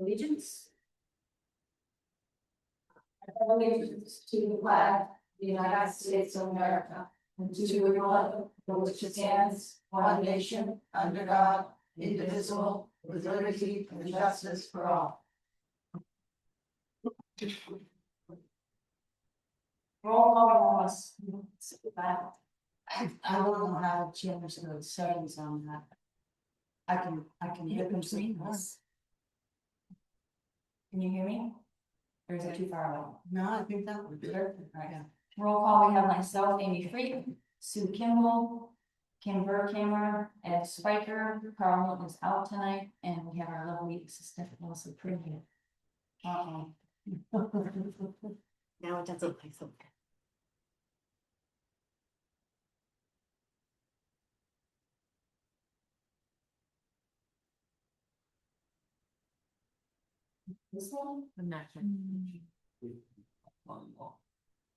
Allegiance. Allegiance to the flag of the United States of America, and to the republic for which it stands, one nation, under God, indivisible, with liberty and justice for all. Roll call us. I don't know how to change the settings on that. I can hear them saying this. Can you hear me? Or is it too far away? No, I think that would be perfect. Right. Yeah. Roll call, we have myself, Amy Freak, Sue Kimball, Kim Burkhammer, Ed Spiker, Carl Milton is out tonight, and we have our lovely assistant, Melissa Pritchard. Now it doesn't look like something. This one? I'm not sure.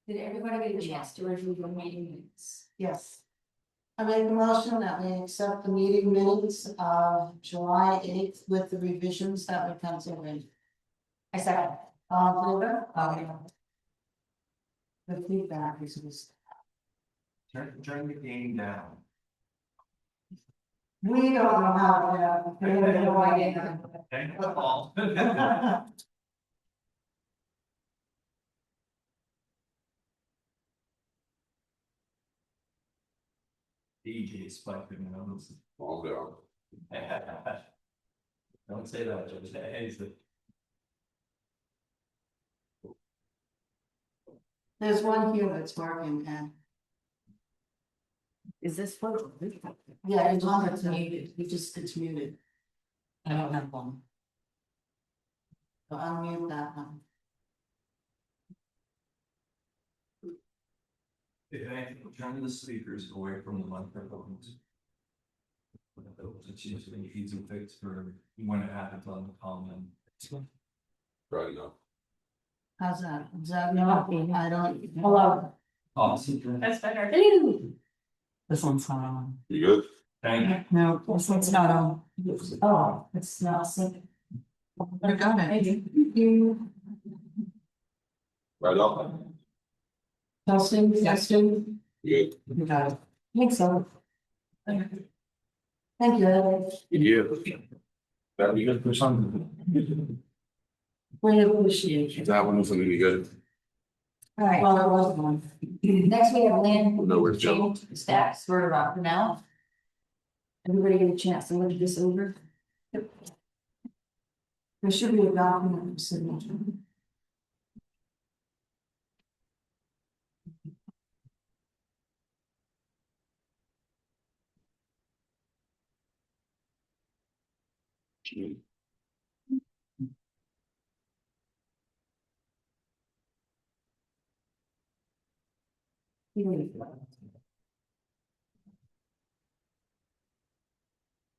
Did everybody get a chance to review the meeting minutes? Yes. I make a motion that we accept the meeting minutes of July 8th with the revisions that we penciled in. I second. All in favor? Okay. The feedback is Turn the game down. we don't know how to Thank you all. DJ Spike in the nose. All down. Don't say that, Judge. Hey, There's one here that's working, and Is this photo? yeah, as long as it's muted, it's muted. I don't have one. So unmute that one. if anything, turn the speakers away from the microphones. It's usually easy fix for when it happens on the comment. Right now. How's that? Is that not? I don't. Hello. Awesome. That's better. This one's not on. You good? Thank you. No, this one's not on. Oh, it's not synced. I got it. Right up. Testing, testing. You good? You got it. I think so. Thank you. Yeah. That'd be good for something. We appreciate you. That one wasn't any good. All right, well, there was one. Next we have land. No, where's Joe? change stacks for now. Everybody get a chance to look this over. Yep. There should be a document for signature.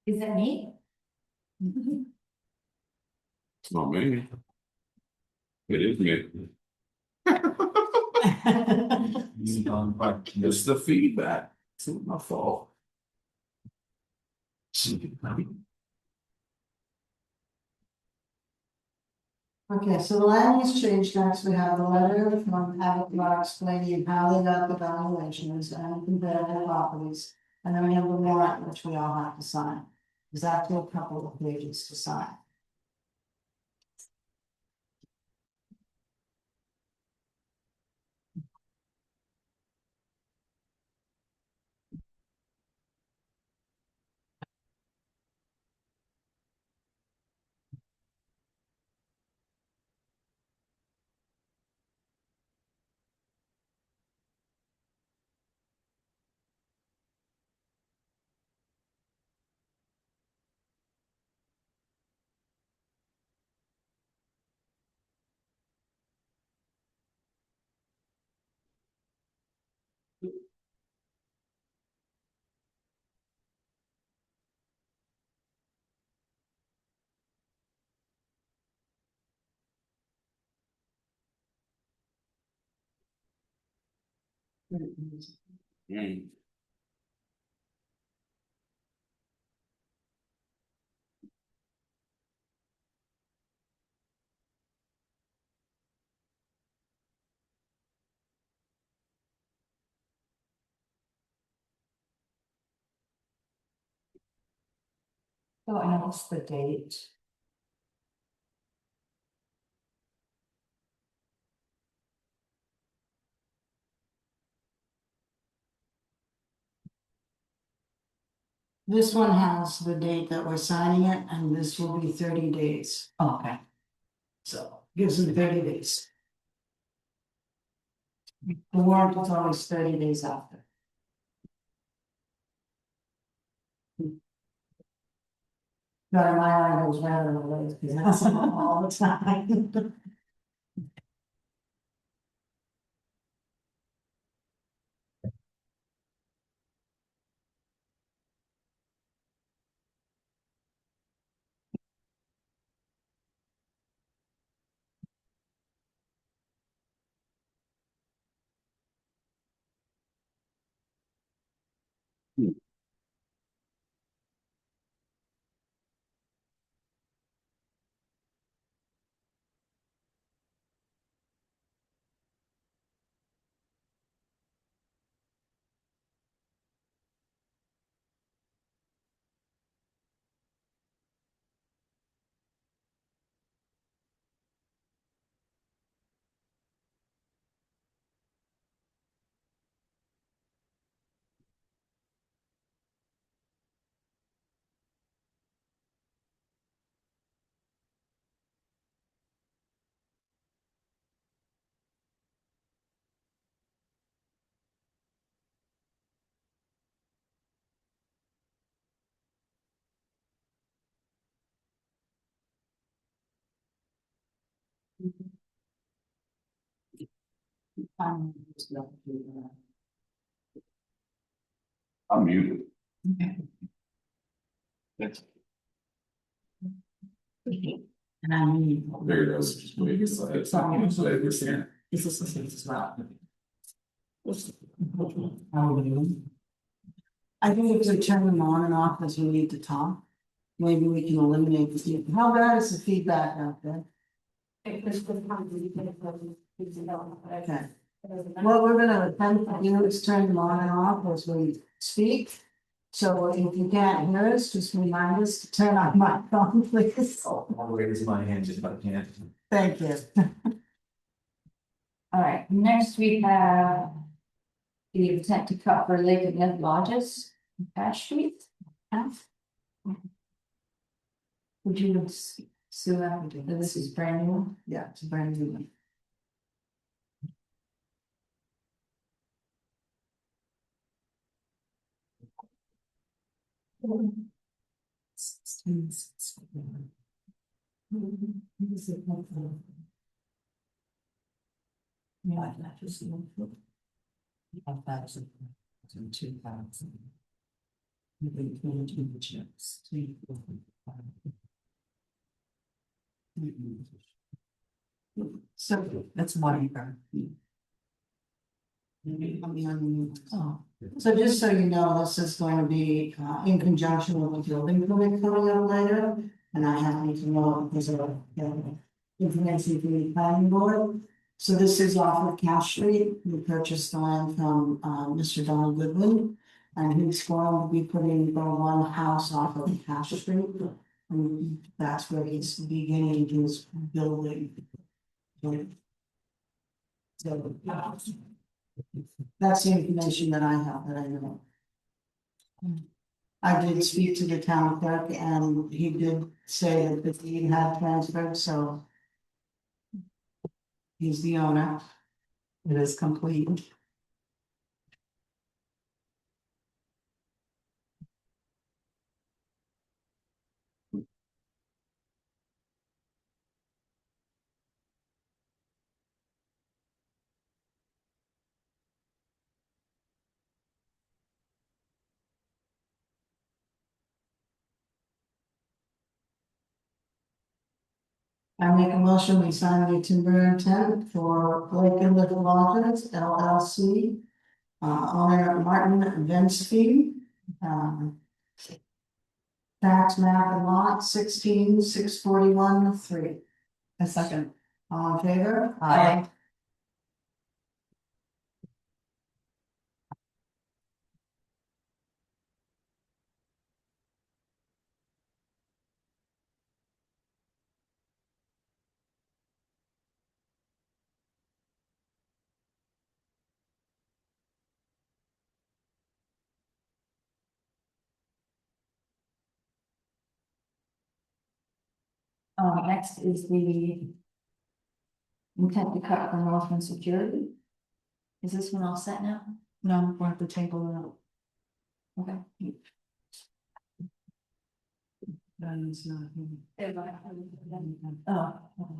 Is that me? It's not me. It is me. It's the feedback. It's not my fault. Okay, so the land use change next, we have the letter from Avatar explaining how they got the valuations and comparative properties. And then we have the warrant, which we all have to sign. Exactly a couple of pages to sign. Mm. Oh, and what's the date? This one has the date that we're signing it, and this will be 30 days. Oh, okay. So gives them 30 days. The warrant is always 30 days after. But in my mind, it was rather late, because that's all the time. I'm muted. That's, And I mean. there it goes. Just wait. This It's is not gonna say this here. This is the same as well. How are you? I think if we turn them on and off as we need to talk, maybe we can eliminate the feedback. How bad is the feedback out there? Okay. What we're gonna attempt to do is turn them on and off as we speak. So if you can't hear us, just remind us to turn on my phone, please. I'll raise my hand if I can. Thank you. All right, next we have the intent to cut for Lake and Ned Lodges, Ash Street. Would you sue that? This is brand new. Yeah, it's a brand new one. Yeah, that just. 1,000, 2,000. Maybe 22 chips, 3, 4, 5. So That's 1 acre. maybe I'll be on the. Oh. So just so you know, this is going to be in conjunction with the building permit coming up later. And I happen to know because of information from the planning board. So this is off of Cash Street. We purchased the land from Mr. Donald Goodwin. And he's going to be putting the one house off of Cash Street. And that's where he's beginning his building. So that's the information that I have that I know. I did speak to the town clerk and he did say that the deed had transferred, so. He's the owner. It is complete. I make a motion, we sign the timber intent for Lake and Little Lodges LLC. Owner Martin Venstein. Tax map and lot 16,641,3. A second. All in favor? Aye. Next is the intent to cut for Northland Security. Is this one all set now? No, we're at the table Okay. now. That is not. Oh. Okay.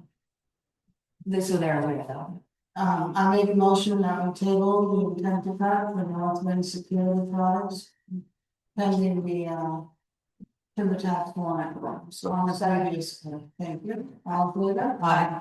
This is their way though. I made a motion that we table the intent to cut for Northland Security Products. Pending the timber tax warrant, so on the side, thank you, all for that. Aye.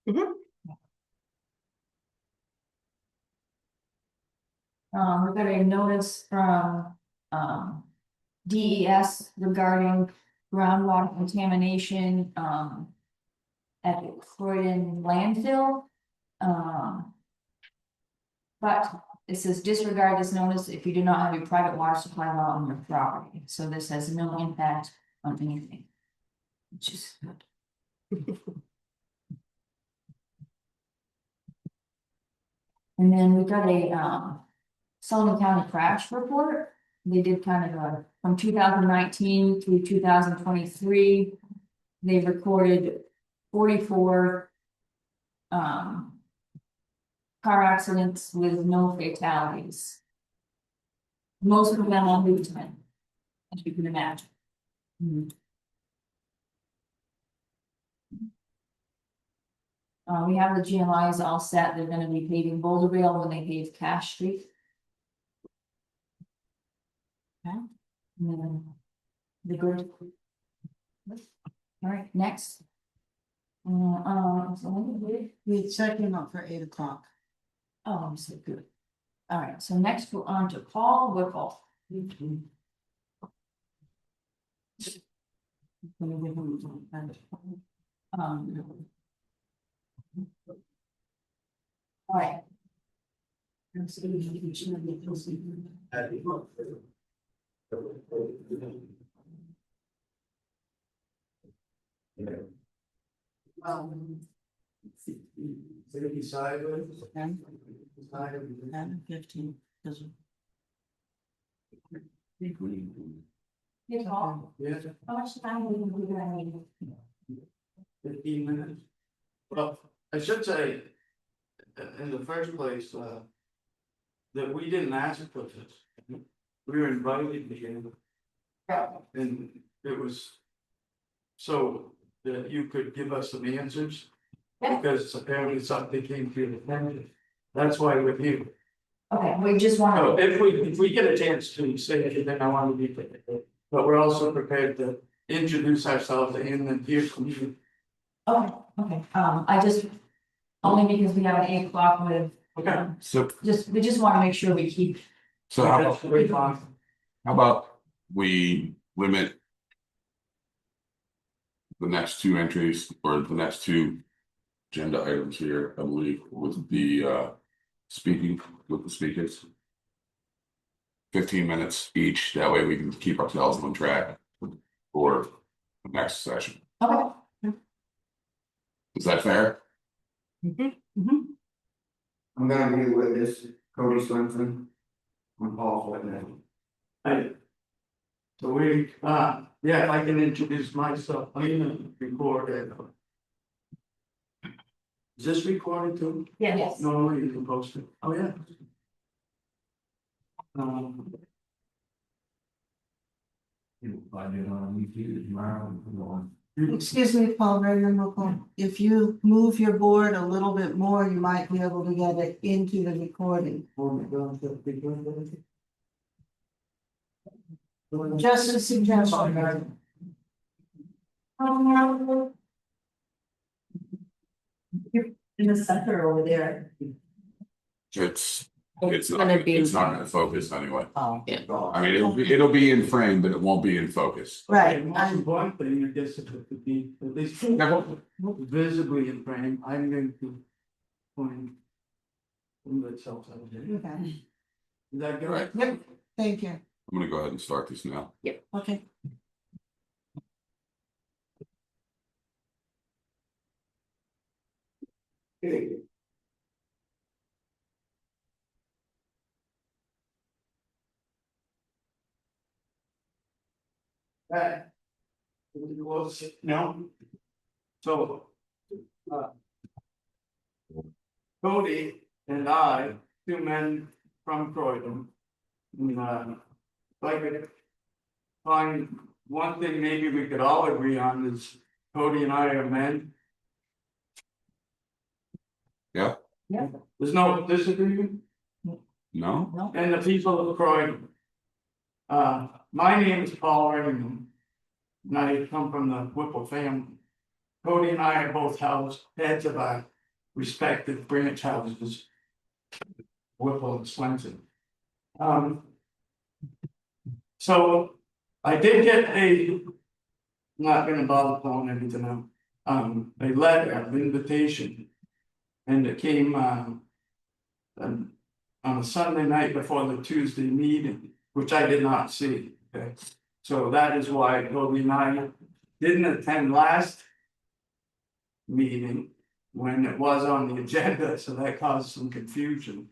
We got a notice from, DES regarding groundwater contamination, at the Croydon landfill. But it says disregard this notice if you do not have a private water supply well on your property, so this has no impact on anything. Which is good. And then we got a, Sullivan County crash report. They did kind of a, from 2019 through 2023. They recorded 44 car accidents with no fatalities. Most of them on Route 10, as you can imagine. We have the GMIs all set. They're gonna be paving Boulderville when they pave Cash Street. Okay. And then the good. All right, next. We set him up for 8 o'clock. Oh, I'm so good. All right, so next we're on to Paul Whipple. All right. It's gonna be sideways. And 15. Hey, Paul, Yeah, how much time do we gonna need? 15 minutes. Well, I should say, in the first place, that we didn't ask for this. We were invited to get it. And it was so that you could give us some answers. Yeah. Because apparently something came to your attention. That's why we're here. Okay, we just want So to, if we get a chance to say anything, I want to be prepared. But we're also prepared to introduce ourselves and then hear from you. okay, I just, only because we have an 8 o'clock with, Okay. So, we just want to make sure we keep. so how That's very fine. about we limit the next two entries or the next two agenda items here, I believe, with the speaking with the speakers. 15 minutes each, that way we can keep ourselves on track for the next session. Okay. Is that fair? I'm gonna be with this Cody Swenson. I'm Paul's witness. Hi. So we, yeah, if I can introduce myself, I'm gonna record it. Is this recorded too? Yes. Normally you can post it. Oh, yeah. You'll find it on YouTube tomorrow. Excuse me, Paul, very real. If you move your board a little bit more, you might be able to get it into the recording. Just a suggestion. In the center over there. It's not, gonna be- it's not gonna focus anyway. Oh. I mean, it'll be in frame, but it won't be in focus. Right, The most important thing, I guess, it could be at least visibly in frame. I'm going to Point. Itself, is Okay, that good? Right. yep, thank you, I'm gonna go ahead and start this now. okay. That. Was, no. So. Cody and I, two men from Croydon. And, if I could find one thing maybe we could all agree on is Cody and I are men. Yeah. Yeah. There's no disagreement. No? And the people of Croydon. My name is Paul Ringham. And I come from the Whipple family. Cody and I are both heads of our respective branch houses. Whipple and Swenson. So I did get not gonna bother calling everything out, a letter of invitation. And it came, on a Sunday night before the Tuesday meeting, which I did not see, okay? So that is why Toby and I didn't attend last meeting when it was on the agenda, so that caused some confusion.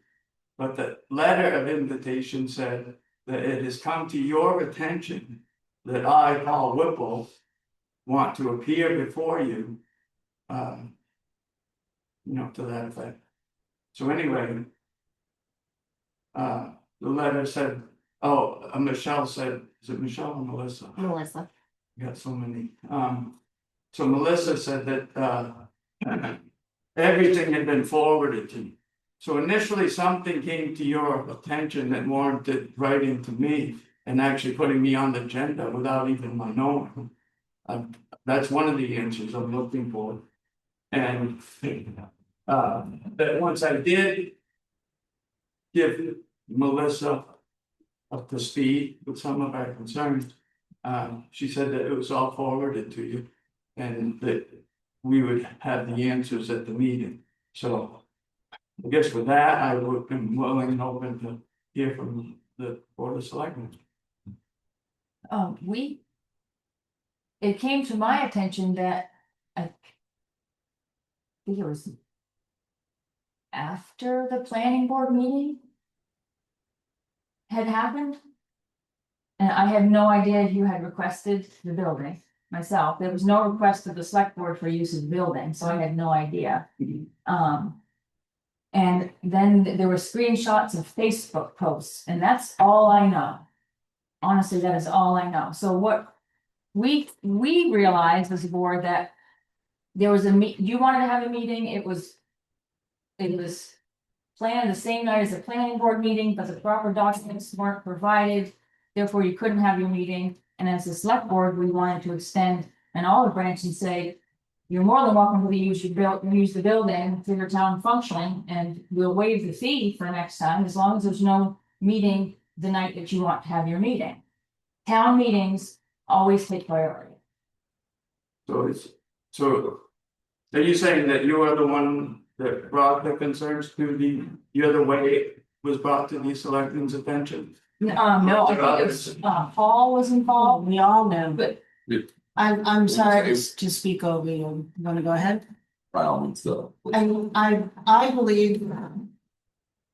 But the letter of invitation said that it has come to your attention that I, Paul Whipple, want to appear before you. To that effect. So anyway. The letter said, Michelle said, is it Michelle or Melissa? Melissa. Got so many. So Melissa said that everything had been forwarded to you. So initially something came to your attention that warranted writing to me and actually putting me on the agenda without even my knowing. That's one of the answers I'm looking for. And that once I did give Melissa up to speed with some of our concerns, she said that it was all forwarded to you and that we would have the answers at the meeting. So I guess with that, I would be willing and open to hear from the Board of Selectmen. It came to my attention that I think it was after the planning board meeting had happened. And I had no idea you had requested the building myself. There was no request of the select board for use of the building, so I had no idea. And then there were screenshots of Facebook posts, and that's all I know. Honestly, that is all I know. So what we realized as a board that there was you wanted to have a meeting, it was planned the same night as a planning board meeting, but the proper documents weren't provided. Therefore, you couldn't have your meeting. And as a select board, we wanted to extend an olive branch and say, you're more than welcome to use the building for your town function, and we'll waive the fee for next time, as long as there's no meeting the night that you want to have your meeting. Town meetings always take priority. So are you saying that you are the one that brought the concerns to you're the way it was brought to the selectmen's attention? No, I think it was, Paul was involved, We all know, but I'm sorry to speak over you, you wanna go ahead? By all means, though. And I believe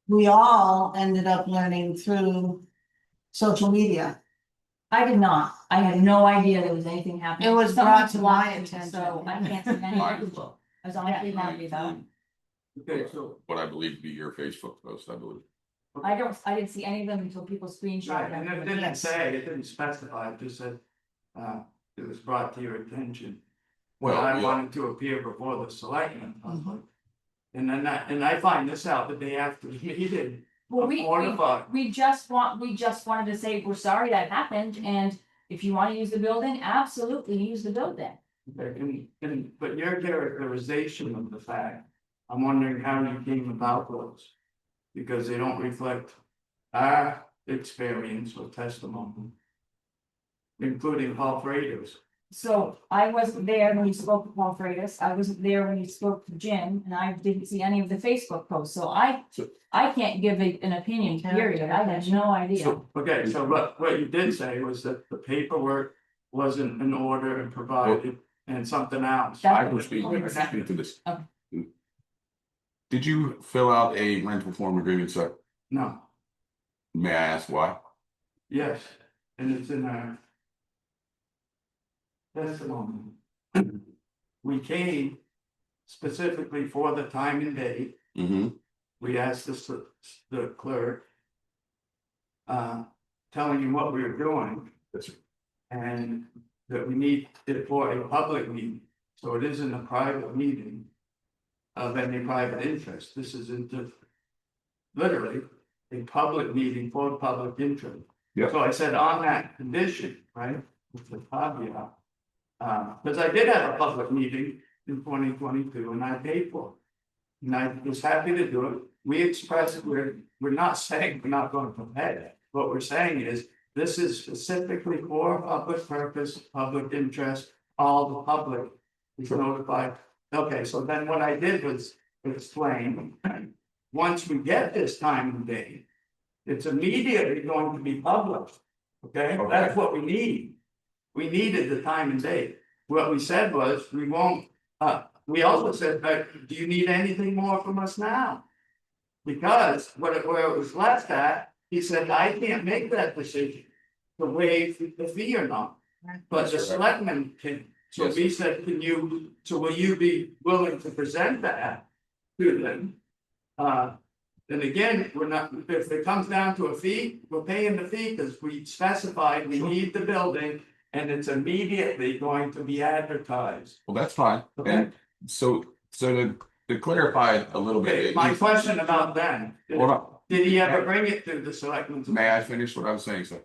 we all ended up learning through social media. I did not. I had no idea there was anything happening. It was Someone brought to my blocked me, attention. So I can't see any. I was honestly happy though. Okay, so. What I believe to be your Facebook post, I believe. I didn't see any of them until people screenshot Right, them. and it didn't specify, it just said, it was brought to your attention. Well, I yeah. wanted to appear before the selectmen. I was like, and then I find this out the day after the meeting. Well, I'm mortified. we just wanted to say, we're sorry that happened, and if you want to use the building, absolutely use the building. Okay, but your characterization of the fact, I'm wondering how you came about those. Because they don't reflect our experience or testimony. Including Paul Freitas. So I wasn't there when you spoke to Paul Freitas, I wasn't there when you spoke to Jim, and I didn't see any of the Facebook posts, so I can't give an opinion, period, I have no idea. So- Okay, so what you did say was that the paperwork wasn't in order and provided and something else. I can speak to this. Okay. Did you fill out a rental form agreement, sir? No, May I ask why? yes, and it's in our testimony. We came specifically for the time and date. Mm-hmm. We asked the clerk. Telling you what we were doing. Yes, sir. And that we need it for a public meeting, so it isn't a private meeting. Of any private interest, this isn't literally a public meeting for public interest. Yep. So I said on that condition, right, with the caveat. Because I did have a public meeting in 2022 and I paid for it. And I was happy to do it. We expressed, we're not saying we're not going to pay it. What we're saying is, this is specifically for public purpose, public interest, all the public is notified. Okay, so then what I did was explain, once we get this time and date, it's immediately going to be published. Okay, that's what we need. We needed the time and date. What we said was, we won't, we also said, do you need anything more from us now? Because where it was left at, he said, I can't make that decision to waive the fee or not. But the selectmen can, so Yes. we said, will you be willing to present that to them? Then again, we're not, if it comes down to a fee, we're paying the fee because we specified we need the building. And it's immediately going to be advertised. Well, that's fine. Okay. And so to clarify a little Okay, bit. my question about then, Hold on. did he ever bring it to the selectmen? May I finish what I was saying, sir?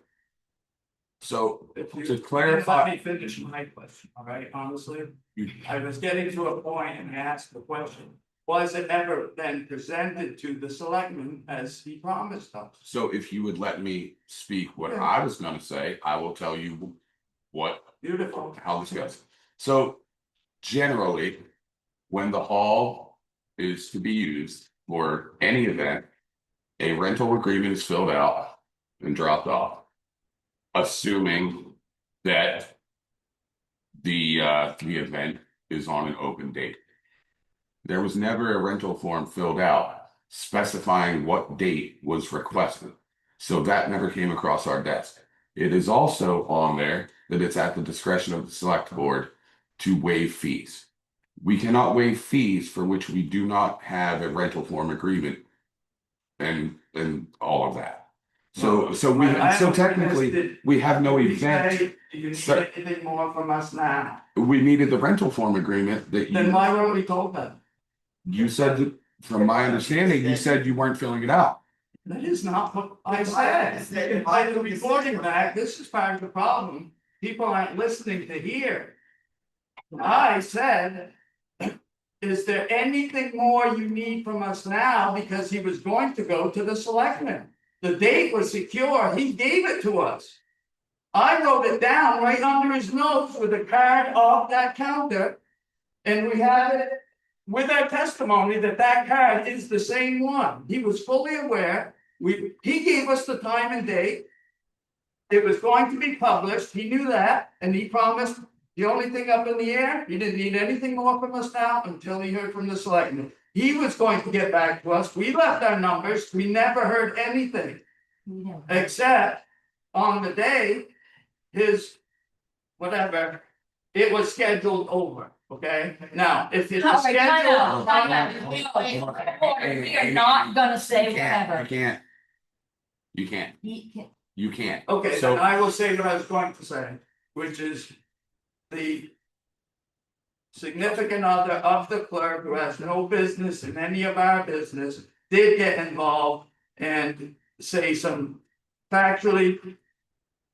So If you- to clarify. Let me finish my question, all right, honestly, You- I was getting to a point and asked the question. Was it ever then presented to the selectmen as he promised us? So if you would let me speak what Yeah. I was gonna say, I will tell you what, Beautiful. how this goes. So generally, when the hall is to be used for any event, a rental agreement is filled out and dropped off. Assuming that the event is on an open date. There was never a rental form filled out specifying what date was requested. So that never came across our desk. It is also on there that it's at the discretion of the select board to waive fees. We cannot waive fees for which we do not have a rental form agreement and all of that. So technically, we have no event. Do you need Sir. anything more from us now? We needed the rental form agreement that Then you, why weren't we told that? you said, that- from my understanding, you said you weren't filling it out. That is not what I said. If I was reporting back, this is part of the problem. People aren't listening to hear. I said, is there anything more you need from us now? Because he was going to go to the selectmen. The date was secure. He gave it to us. I wrote it down right under his notes with a card off that counter. And we have it with our testimony that that card is the same one. He was fully aware. He gave us the time and date. It was going to be published. He knew that, and he promised the only thing up in the air, he didn't need anything more from us now until he heard from the selectmen. He was going to get back to us. We left our numbers. We never heard anything. Yeah. Except on the day, his, whatever, it was scheduled over, okay? Now, if it's All right, scheduled. time out. We are not gonna say whatever. You can't. You can't. He can- You can't. Okay, So- then I will say what I was going to say, which is the significant other of the clerk who has no business in any of our business did get involved and say some factually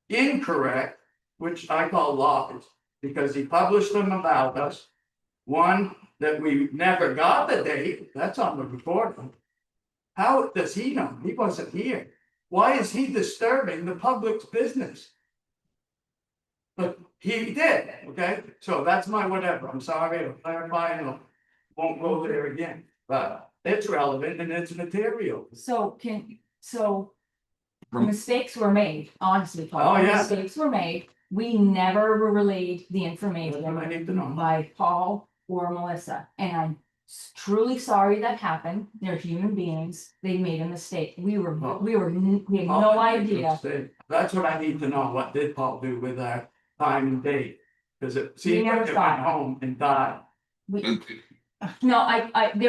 incorrect, which I call lies, because he published them about us. One, that we never got the date, that's on the recording. How does he know? He wasn't here. Why is he disturbing the public's business? But He did, okay, so that's my whatever, I'm sorry, I'm clarifying, I won't go there again, but it's relevant and it's material. So From- mistakes were made, honestly, Paul. Oh, yeah. Mistakes were made. We never were relayed the That's what I information need to know. by Paul or Melissa, and I'm truly sorry that happened. They're human beings. They made a mistake. We had no idea. That's what I need to know, what did Paul do with our time and date? Cause it seemed never like it tried. went home and died. There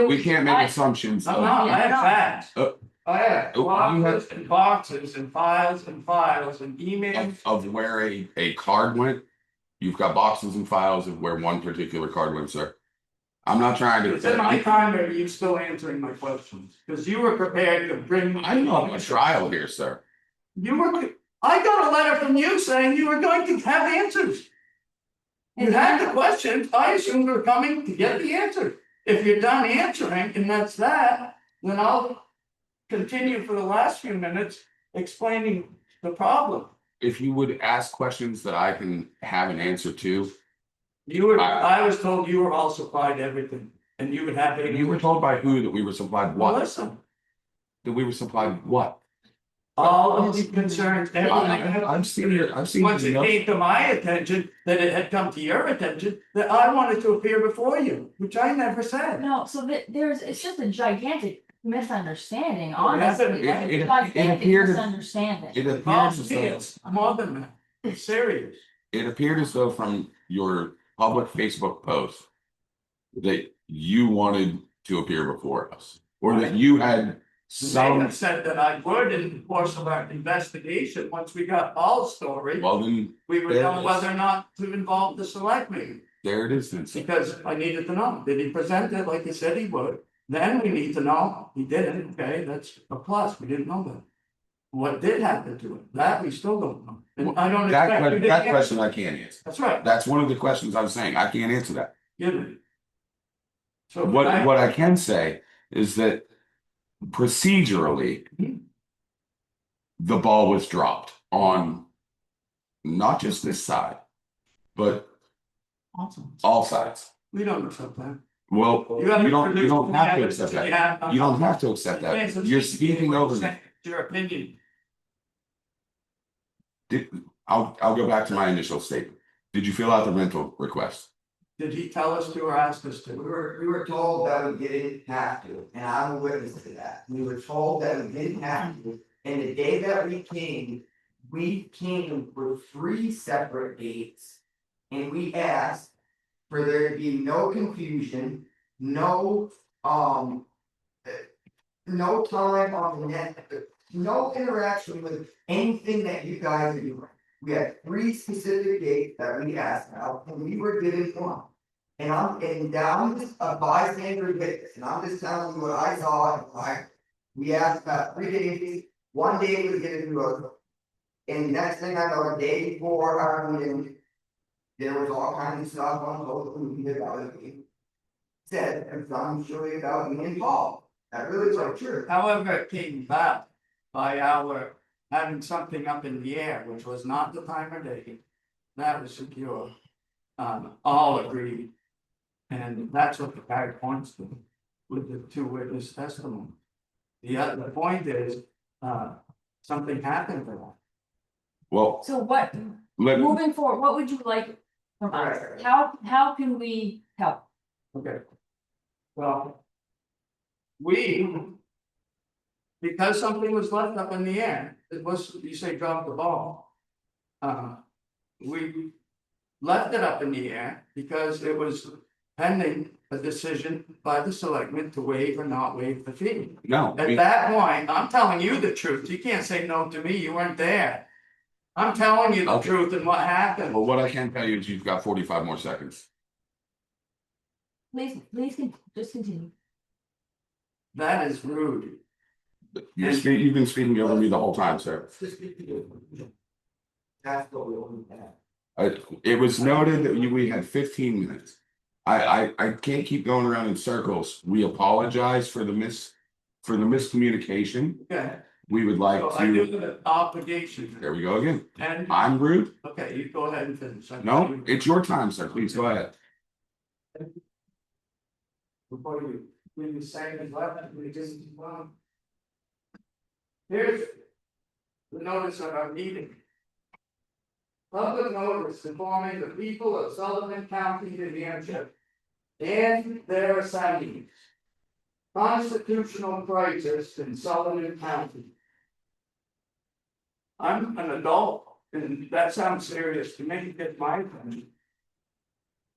was. We can't make assumptions. No, of- I have facts. Uh, I have you have- boxes and boxes and files and files and emails. of where a card went. You've got boxes and files of where one particular card went, sir. I'm not trying to. Is it my time or are you still answering my questions? Cause you were prepared to bring. I'm on a trial here, sir. I got a letter from you saying you were going to have answers. You had the questions, I assumed you were coming to get the answers. If you're done answering and that's that, then I'll continue for the last few minutes explaining the problem. If you would ask questions that I can have an answer to, I was told you were all supplied everything and you would have. you were told by who that we were supplied Well, what? listen, That we were supplied what? all of the concerns, everything. I've seen. Once it enough- came to my attention, that it had come to your attention, that I wanted to appear before you, which I never said. No, so it's just a gigantic misunderstanding, Yeah, honestly. it Gigantic appeared- misunderstanding. It appears Oh, as see, though, it's more than that, it's serious. it appeared as though from your public Facebook post that you wanted to appear before us, or that you had They some. have said that I would in the course of our investigation, once we got Paul's story, Well, then we would there know it is. whether or not to involve the select meeting. there it is. Then, sir. Because I needed to know, did he present it like he said he would? Then we need to know, he didn't, okay, that's a plus, we didn't know that. What did happen to it, that we still don't know, and I don't expect you to That answer. question I can't answer. That's right, That's one of the questions I'm saying. I can't answer that. give me. So What I can say is that procedurally, the ball was dropped on not just this side, but Awesome. all sides. we don't accept that. Well, You haven't you don't produced any have to evidence accept that you that. have. You don't have to accept that. You're speaking over me. Your opinion, I'll go back to my initial statement. Did you fill out the rental request? did he tell us to or ask us We to? were told that we didn't have to, and I'm a witness to that. We were told that we didn't have to, and the day that we came for 3 separate dates. And we asked for there to be no confusion, no time on the net, no interaction with anything that you guys are doing. We had 3 specific dates that we asked about, and we were given one. And I'm just a bystander witness, and I'm just telling you what I saw, we asked about 3 days, 1 day was given to us. And the next thing I know, the day before our meeting, there was all kinds of stuff on social media about it. Said, and some surely about me and Paul, that really was true. However, it came back by our having something up in the air, which was not the time or date. That was secure. All agreed. And that's what the guy points to with the 2 witness testimony. The point is, something happened to that. Well, So what, moving forward, what would you like from us? Right. How can we help? Okay. Well. Because something was left up in the air, it was, you say drop the ball. We left it up in the air because it was pending a decision by the selectmen to waive or not waive the fee. no. At that point, I'm telling you the truth, you can't say no to me, you weren't there. I'm telling you the Okay. truth and what happened. Well, what I can tell you is you've got 45 more seconds. Please, just continue. That is rude. You've been speaking over me the whole time, sir. That's what we want to have. It was noted that we had 15 minutes. I can't keep going around in circles. We apologize for the miscommunication. Okay, we would like So I do to, have an obligation, there we go again. and, I'm rude? okay, you go ahead and finish. No, it's your time, sir. Please go ahead. Before you, when you say it, left, we just, here's the notice of our meeting. Public notice informing the people of Sullivan County, New Hampshire, and their assignees. Constitutional crisis in Sullivan County. I'm an adult, and that sounds serious to me, it's my opinion.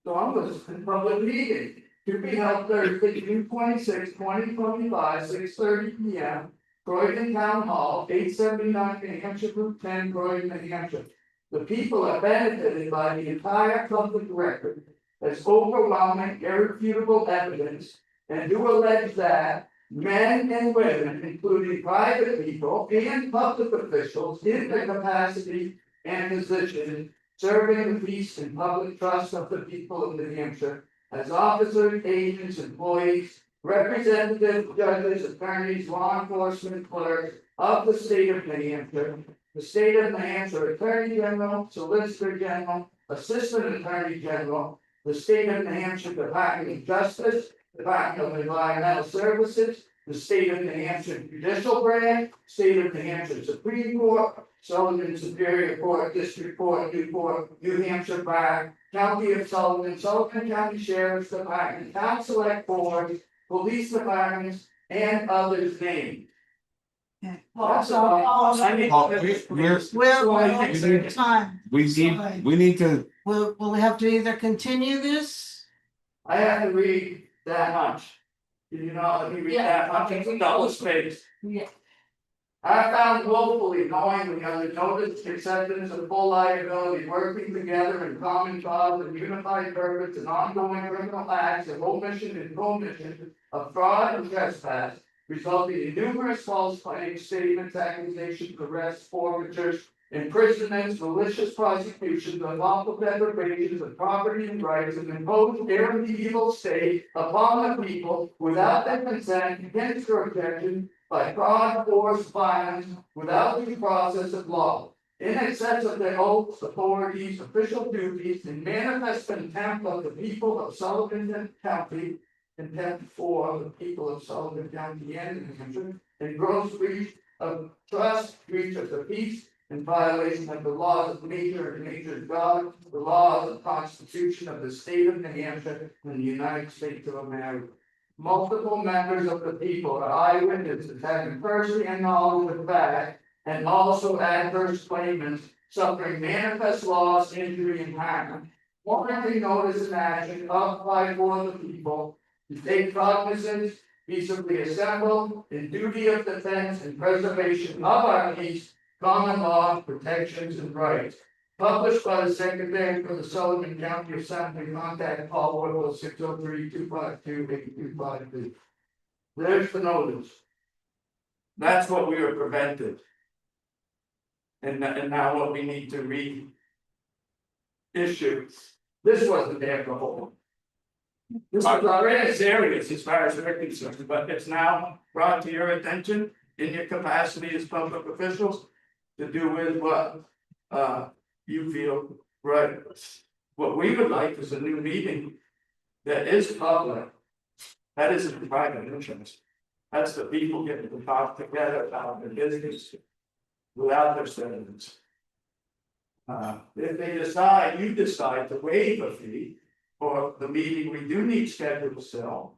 So I'm listening to public meeting to be held Thursday, June 26, 2025, 6:30 P.M. Croydon Town Hall, 879 New Hampshire Route 10, Croydon, New Hampshire. The people are benefited by the entire public record as overwhelming, irrefutable evidence, and do allege that men and women, including private people and public officials in their capacity and position, serving the peace and public trust of the people of New Hampshire as officers, agents, employees, representatives, judges, attorneys, law enforcement clerks of the state of New Hampshire, the state of New Hampshire Attorney General, Solicitor General, Assistant Attorney General, the state of New Hampshire Department of Justice, Department of Environmental Services, the state of New Hampshire Judicial Branch, state of New Hampshire Supreme Court, Sullivan Superior Court, District Court, Newport, New Hampshire Bar, County of Sullivan, Sullivan County Sheriff's Department, Town Select Board, police departments, and others named. That's all. I need Oh, to- we're- We're time. We need to, Will we have to either continue this? I have to read that much. Do you know, let me read that much, it's a double space. Yeah. I found willfully, knowingly, under notice, acceptance of full liability, working together in common cause and unified purpose and ongoing criminal acts of omission and commission of fraud and trespass, resulting in numerous false claims, statements, accusations, arrests, forfeitures, imprisonments, malicious prosecutions, unlawful deprivations of property and rights, and imposed irremediable state upon the people without their consent, against their objection, by fraud, force, violence, without due process of law, in excess of their oaths, authorities, official duties, in manifest contempt of the people of Sullivan County, contempt for the people of Sullivan County and New Hampshire, and gross breach of trust, breach of the peace, in violation of the laws of nature and nature's God, the laws and Constitution of the state of New Hampshire and the United States of America. Multiple members of the people are eyewitnesses having firsthand knowledge of the fact, and also adverse claimants suffering manifest loss, injury, and harm. Warranty notice and action of by for the people to take cognizance, peaceably assemble, in duty of defense and preservation of our peace, common law, protections, and rights. Published by the Secretary for the Sullivan County Assembly, contact Paul Whittle, 603-252-8252. There's the notice. That's what we were prevented. And now what we need to reissue. This wasn't there before. This was already serious as far as we're concerned, but it's now brought to your attention in your capacity as public officials to do with what you feel right. What we would like is a new meeting that is public. That isn't private interest. That's the people getting to talk together about their business without their citizens. If they decide, you decide to waive a fee for the meeting we do need scheduled still.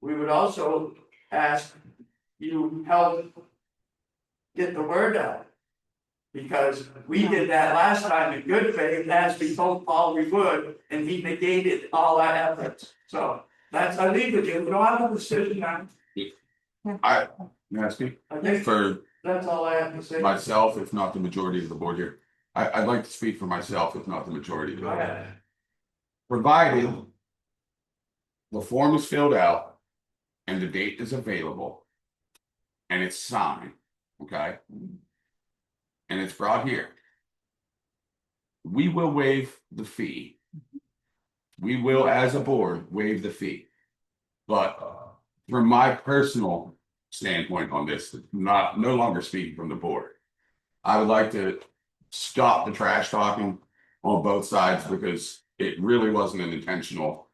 We would also ask you help get the word out. Because we did that last time in good faith, as we told Paul we would, and he negated all our efforts. So that's, I leave with you, we don't have a decision on. I, you ask me, I think for that's all I have to say. myself, if not the majority of the board here. I'd like to speak for myself, if not the majority of the Go board. ahead. Provided the form is filled out and the date is available and it's signed, okay? And it's brought here. We will waive the fee. We will, as a board, waive the fee. But from my personal standpoint on this, no longer speaking from the board. I would like to stop the trash talking on both sides because it really wasn't an intentional.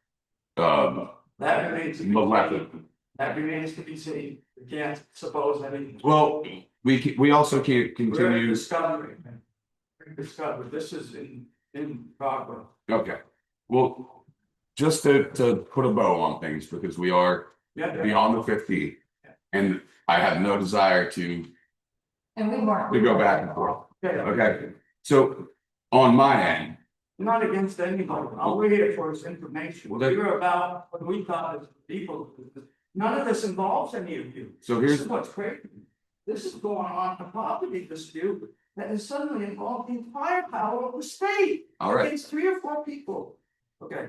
That remains to be Malevolent. seen. That remains to be seen. We can't suppose any. Well, we also can't We're continue. discovering. Discovered, this is in progress. Okay, well, just to put a bow on things because we are Yeah. beyond the 15th, and I have no desire to And we weren't. go back and forth. Okay. Okay, so on my end, Not against anybody, all we're here for is information, Well, that- we're about what we thought as people. None of this involves any of you. so This here's, is what's crazy. This is going on a property dispute that has suddenly involved the entire power of the state. all right, Against 3 or 4 people. Okay,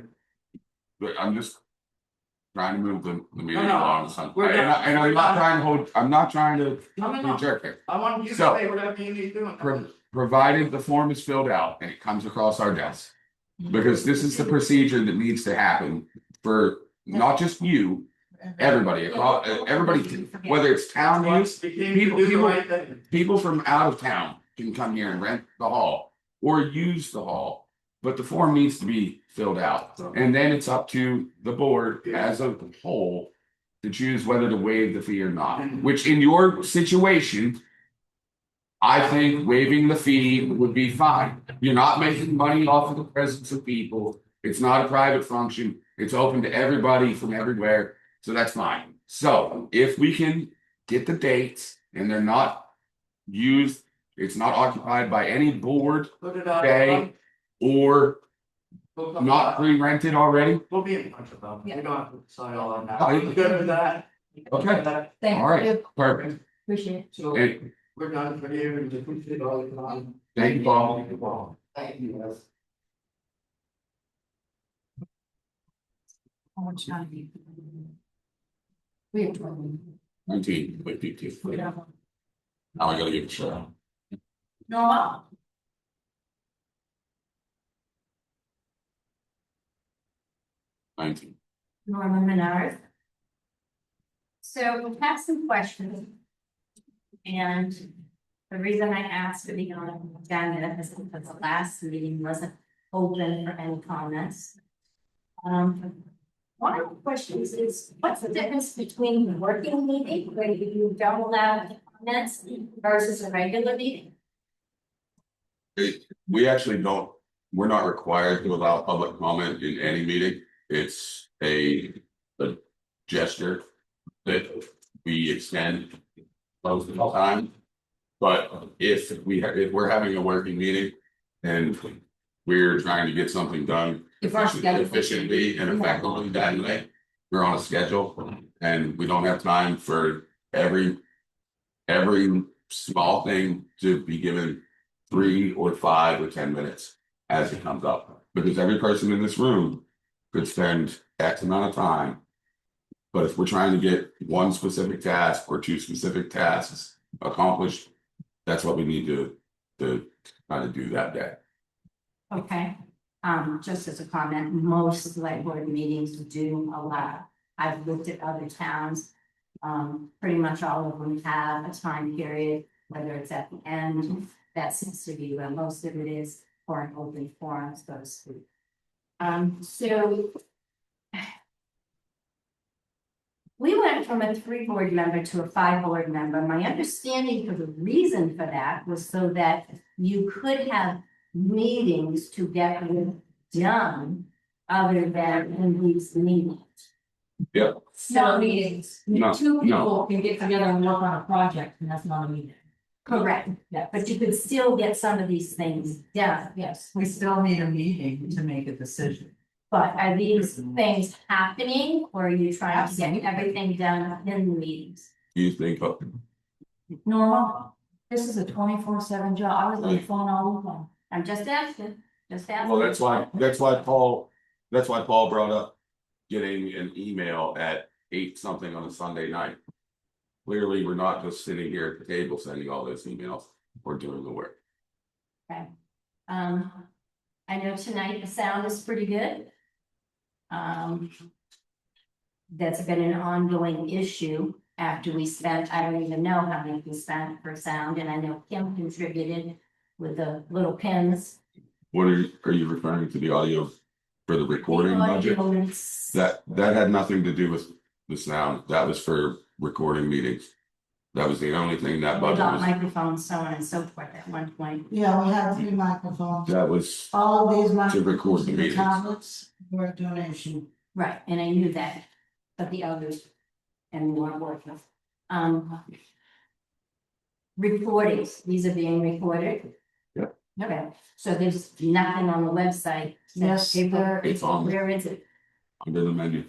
but I'm just trying to move the meeting No, no, along. Son. we're And not- I'm not trying to hold, I'm not trying to be a jerk here. I want you to So- say whatever you need to do. Provided the form is filled out and it comes across our desk. Because this is the procedure that needs to happen for not just you, everybody, everybody, whether it's town use, people from out of town can come here and rent the hall or use the hall. But the form needs to be filled out. And then it's up to the board as a whole to choose whether to waive the fee or not, which in your situation, I think waiving the fee would be fine. You're not making money off of the presence of people. It's not a private function. It's open to everybody from everywhere. So that's fine. So if we can get the dates and they're not used, it's not occupied by any board Put it out. day or not pre-rented already. We'll be in touch about it. We don't have to decide all on that. Oh, We're good with that. Okay. Thank All right, you. perfect. Appreciate it. So And we're done for here and we appreciate all the time. thank you, Paul. Thank you, guys. How much time do you? We have 20. 19, wait, 15. Now I gotta give it a shot. No. 19. Norman Menard. So we have some questions. And the reason I asked to be on the agenda is because the last meeting wasn't open for any comments. One of the questions is, what's the difference between the working meeting where you don't allow comments versus a regular meeting? We actually don't, we're not required to allow public comment in any meeting. It's a gesture that we extend most of the time. But if we're having a working meeting and we're trying to get something done efficiently and effectively that night, we're on a schedule and we don't have time for every small thing to be given 3 or 5 or 10 minutes as it comes up, because every person in this room could spend X amount of time. But if we're trying to get one specific task or 2 specific tasks accomplished, that's what we need to kind of do that day. Okay, just as a comment, most select board meetings do allow, I've looked at other towns. Pretty much all of them have a time period, whether it's at the end, that seems to be where most of it is, or an open forum, so to speak. So. We went from a 3 board member to a 5 board member. My understanding for the reason for that was so that you could have meetings to get done other than in these meetings. Yeah. So meetings. No, 2 no. people can get together and work on a project, and that's not a meeting. Correct, yeah, but you could still get some of these things done, yes. We still need a meeting to make a decision. But are these things happening, or are you trying to get everything done in the meetings? You think of Normal, this is a 24/7 job, I was on the phone all the time. I'm just asking, well, that's why Paul brought up getting an email at 8 something on a Sunday night. Clearly, we're not just sitting here at the table sending all those emails, we're doing the work. Okay. I know tonight the sound is pretty good. That's been an ongoing issue. after we spent, I don't even know how many we spent for sound, and I know Kim contributed with the little pins. What are you referring to the audio for the recording budget? Audience. That had nothing to do with the sound. That was for recording meetings. That was the only thing that We budget got was. microphones, so on and so forth at one point. Yeah, we had 3 microphones. That was All of these record microphones, the the meetings. tablets were a donation. Right, and I knew that, but the others, and we weren't working. Recordings, these are being recorded? Yep. Okay, so there's nothing on the website. Yes, Paper, It's on where is it? under the menu.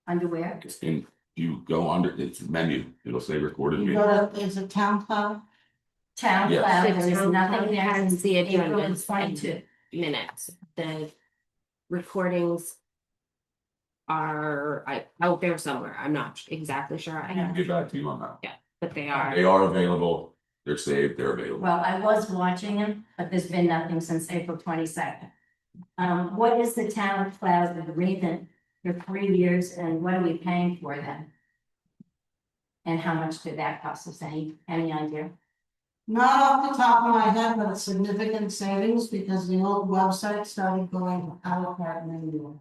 Underwear? And you go under its menu, it'll say recorded You meeting. go to, is it Town Cloud? Town Yes. cloud, The there is town nothing cloud there has since the April agendas 22. minutes, the recordings are out there somewhere, I'm not exactly sure, I can get back to you on that. but they They are. are available. They're saved. They're available. Well, I was watching them, but there's been nothing since April 22nd. What is the town cloud agreement for 3 years, and what are we paying for them? And how much did that cost us? Any idea? Not off the top of my head, but it's significant savings because the old website started going out of menu.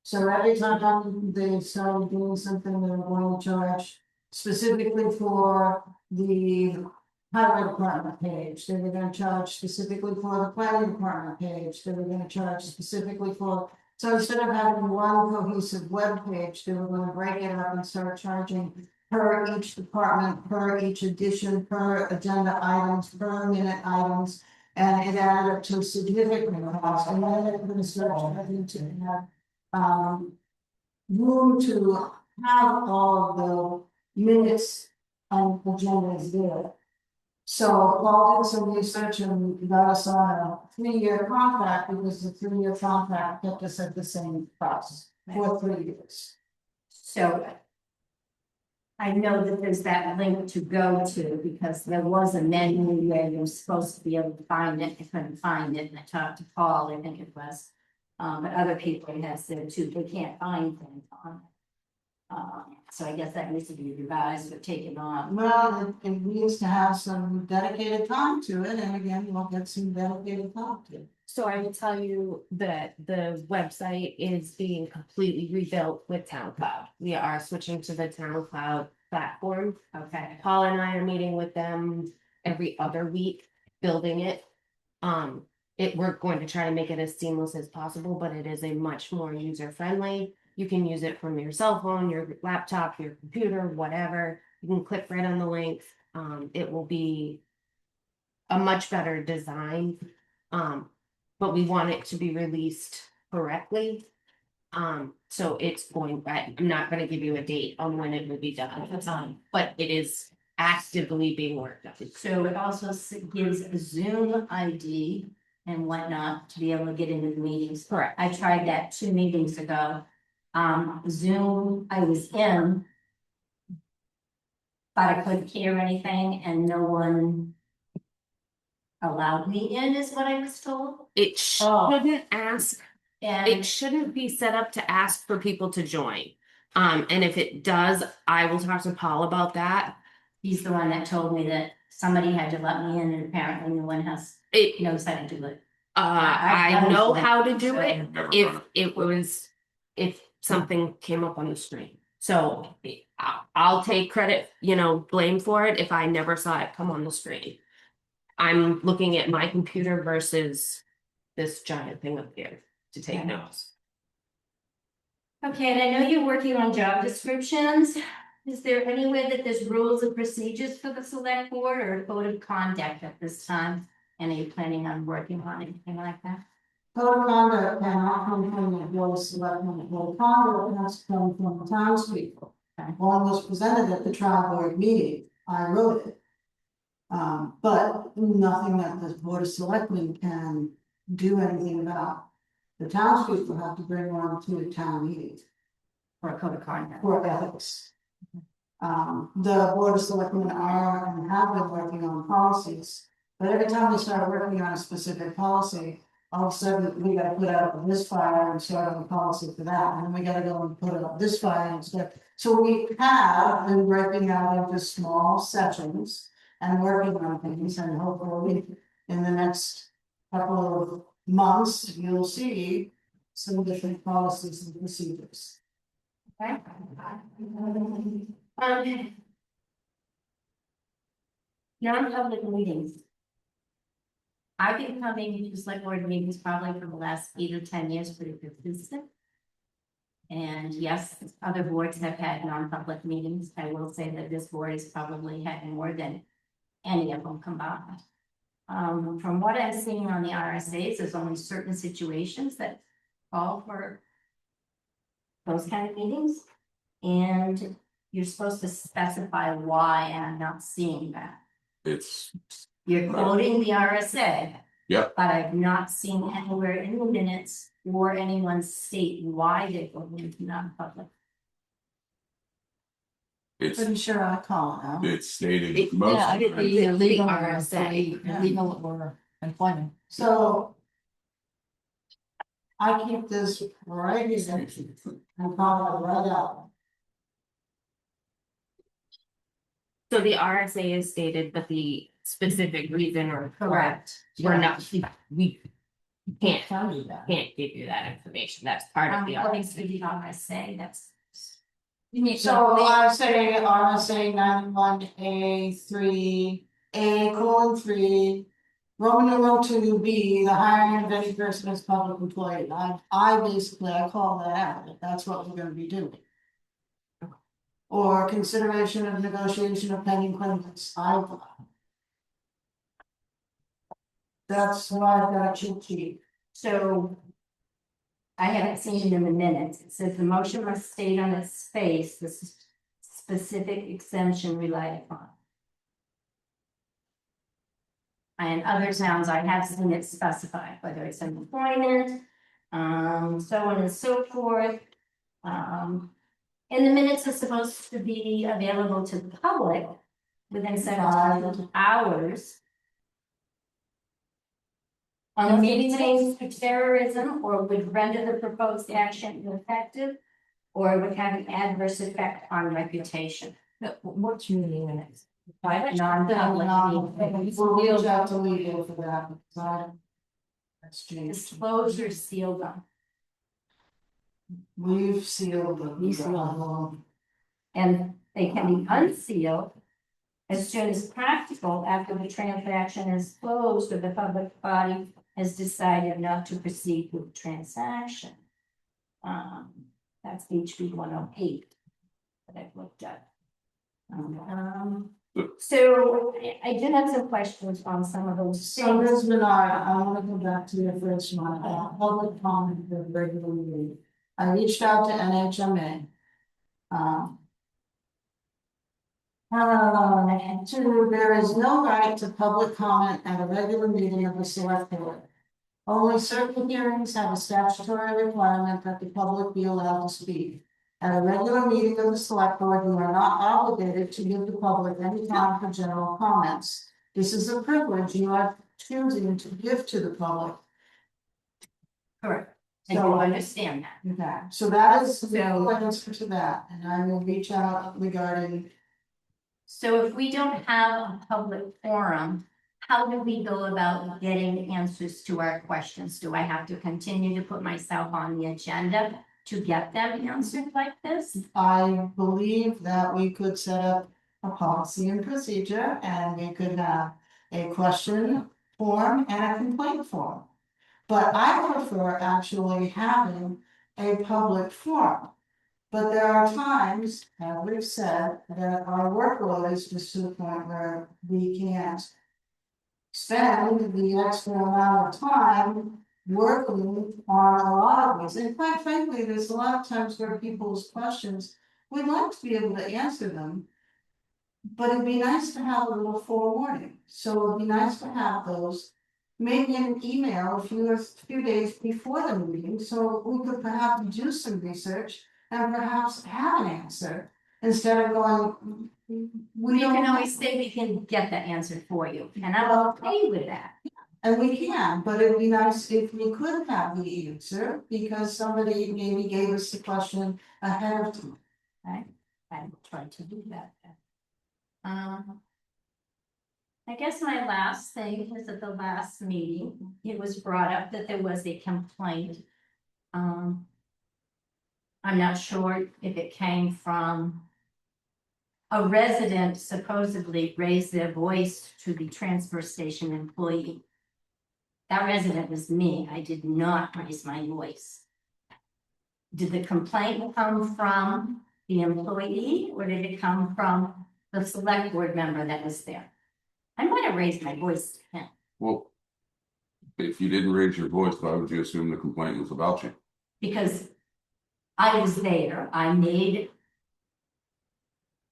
So every time they started doing something, they were going to charge specifically for the highway department page. They were gonna charge specifically for the planning department page. They were gonna charge specifically for, so instead of having one cohesive web page, they were gonna break it up and start charging per each department, per each edition, per agenda items, per minute items. And it added up to a significant cost, and then they're gonna start having to have, room to have all of the minutes and agendas there. So Paul did some research and got us on a 3-year contract, because the 3-year contract kept us at the same price for 3 years. So I know that there's that link to go to, because there was a menu where you were supposed to be able to find it. I couldn't find it, and I talked to Paul, I think it was. But other people have said too, they can't find things on it. So I guess that needs to be revised or taken on. Well, it needs to have some dedicated time to it, and again, we'll get some dedicated time to it. So I will tell you that the website is being completely rebuilt with Town Cloud. We are switching to the Town Cloud platform. Okay, Paul and I are meeting with them every other week, building it. We're going to try to make it as seamless as possible, but it is a much more user friendly. You can use it from your cell phone, your laptop, your computer, whatever. You can click right on the link. It will be a much better design. But we want it to be released correctly. So it's going, I'm not gonna give you a date on when it will be done, but it is actively being worked on. so it also gives a Zoom ID and whatnot to be able to get into the meetings. Correct. I tried that 2 meetings ago. Zoom, I was in. But I couldn't hear anything, and no one allowed me in, is what I was told. It Oh. shouldn't ask, it And shouldn't be set up to ask for people to join. And if it does, I will talk to Paul about that. he's the one that told me that somebody had to let me in, and apparently no one has, It, knows how to do it. I I've done know it. how to do it. Never done If it. it was, if something came up on the screen. So I'll take credit, blame for it if I never saw it come on the screen. I'm looking at my computer versus this giant thing up here to take Okay. notes. Okay, and I know you're working on job descriptions. Is there any way that there's rules and procedures for the select board or a code of conduct at this time? And are you planning on working on anything like that? Code of conduct cannot come from the board of selectmen, code of conduct has to come from the townspeople. Okay. One was presented at the trial board meeting, I wrote it. But nothing that the board of selectmen can do anything about. The townspeople have to bring one to a town meeting For a code of conduct? for ethics. The board of selectmen are and have been working on policies, but every time we start working on a specific policy, all of a sudden, we gotta put out this file and start on the policy for that, and then we gotta go and put up this file and stuff. So we have been breaking out into small sections and working on things, and hopefully in the next couple of months, you'll see some different policies and procedures. Okay. Non-public meetings. I've been coming to select board meetings probably for the last 8 or 10 years pretty consistent. And yes, other boards have had non-public meetings. I will say that this board has probably had more than any of them combined. From what I'm seeing on the RSA's, there's only certain situations that call for those kind of meetings. And you're supposed to specify why, and I'm not seeing that. It's, You're quoting the RSA. Yep. But I've not seen anywhere in the minutes or anyone state why they go into non-public. Pretty sure I call it out. it's stated It- most. Yeah, I did times. the legal or RSA. employee, legal or employment. So. I keep this right here and call it right out. So the RSA is stated, but the specific reason or we're not, we can't Tell you that. give you that information. That's part of the According RSA. to the RSA, that's. So I'm saying RSA 91A3, A:3, Roman numeral 2B, the hiring of any person as public employee. I basically, I call that out, that's what we're gonna be doing. Or consideration of negotiation of pending claims, that's why I've got a cheat sheet. So. I haven't seen it in the minutes. It says the motion must state on its face the specific exemption relied upon. And other towns, I have seen it specified, whether it's an employment, so on and so forth. And the minutes are supposed to be available to the public within 7 hours. On meetings for terrorism or would render the proposed action ineffective or would have an adverse effect on reputation. What's meeting minutes? Non-public meetings. We'll reach out to legal for that, so. That's changed. Disclosure sealed them. We've sealed them. We sealed them. And they can be unsealed as soon as practical after the transaction is closed or the public body has decided not to proceed with the transaction. That's HB 108 that I've looked at. So I did have some questions on some of those So things. Ms. Menard, I wanna go back to your first one, public comment for regular meeting. I reached out to NHMA. There is no right to public comment at a regular meeting of the select board. Only certain hearings have a statutory requirement that the public be allowed to speak. At a regular meeting of the select board, you are not obligated to give the public any time for general comments. This is a privilege you are choosing to give to the public. Correct. I do understand that. Okay, so that is the answer to that, and I will reach out regarding. So if we don't have a public forum, how do we go about getting answers to our questions? Do I have to continue to put myself on the agenda to get them answered like this? I believe that we could set up a policy and procedure, and we could have a question form and a complaint form. But I prefer actually having a public forum. But there are times, as we've said, that our workload is just to the point where we can't spend the extra amount of time working on a lot of these. And quite frankly, there's a lot of times where people's questions, we'd like to be able to answer them. But it'd be nice to have a little forewarning. So it'd be nice to have those, maybe in an email a few days before the meeting, so we could perhaps do some research and perhaps have an answer instead of going. We can always say we can get that answer for you, and I'm okay with that. And we can, but it'd be nice if we could have the answer, because somebody maybe gave us the question ahead of time. Right. I will try to do that. I guess my last thing is at the last meeting, it was brought up that there was a complaint. I'm not sure if it came from a resident supposedly raised their voice to the transfer station employee. That resident was me. I did not raise my voice. Did the complaint come from the employee or did it come from the select board member that was there? I might have raised my voice to him. Well, if you didn't raise your voice, why would you assume the complaint was about you? Because I was there, I made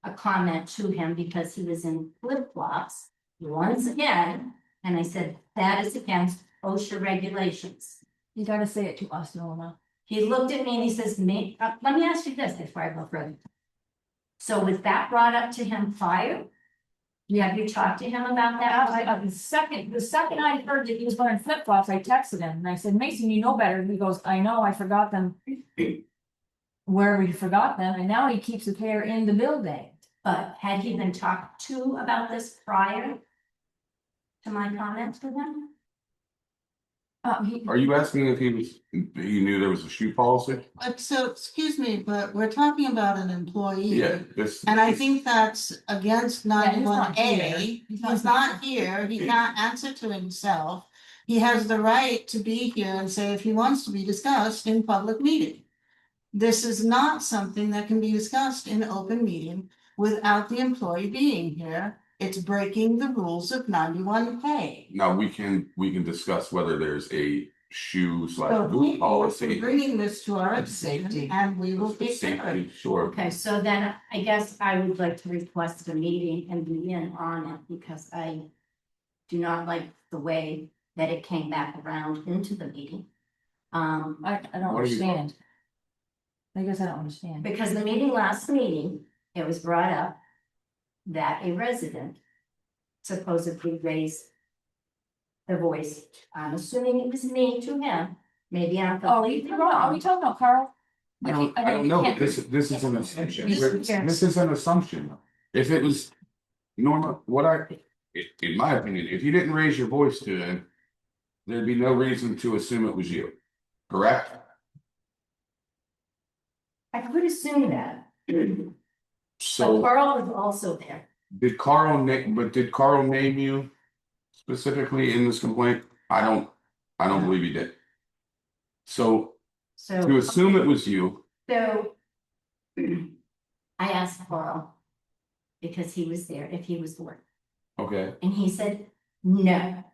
a comment to him because he was in flip-flops once again, and I said, that is against OSHA regulations. You gotta say it to us, Norma. He looked at me and he says, let me ask you this before I go further. So was that brought up to him prior? Have you talked to him about that? The second I heard that he was wearing flip flops, I texted him and I said, Mason, you know better. He goes, I know, I forgot them. Where we forgot them, and now he keeps a pair in the building. But had he been talked to about this prior to my comments with him? Are you asking if he knew there was a shoe policy? So, excuse me, but we're talking about an employee. Yeah, this. And I think that's against Yeah, he's 91 not here. A. He's He's not here, he can't answer to himself. He has the right to be here and say if he wants to be discussed in public meeting. This is not something that can be discussed in open meeting without the employee being here. It's breaking the rules of 91A. Now, we can discuss whether there's a shoe So / boot policy. bringing this to our Safety. and we will be. Safety, sure. Okay, so then I guess I would like to request a meeting and be in on it because I do not like the way that it came back around into the meeting. I don't What are you- understand. I guess I don't understand. Because the last meeting, it was brought up that a resident supposedly raised the voice. I'm assuming it was me to him. Maybe I'm Are we completely wrong. talking about Carl? I don't know, this is an assumption, this is an assumption. If it was, Norma, in my opinion, if you didn't raise your voice to him, there'd be no reason to assume it was you, correct? I could assume that. But So, Carl was also there. did Carl name you specifically in this complaint? I don't believe he did. So, So. to assume it was you, So I asked Carl, because he was there, if he was the one, okay, and he said, no.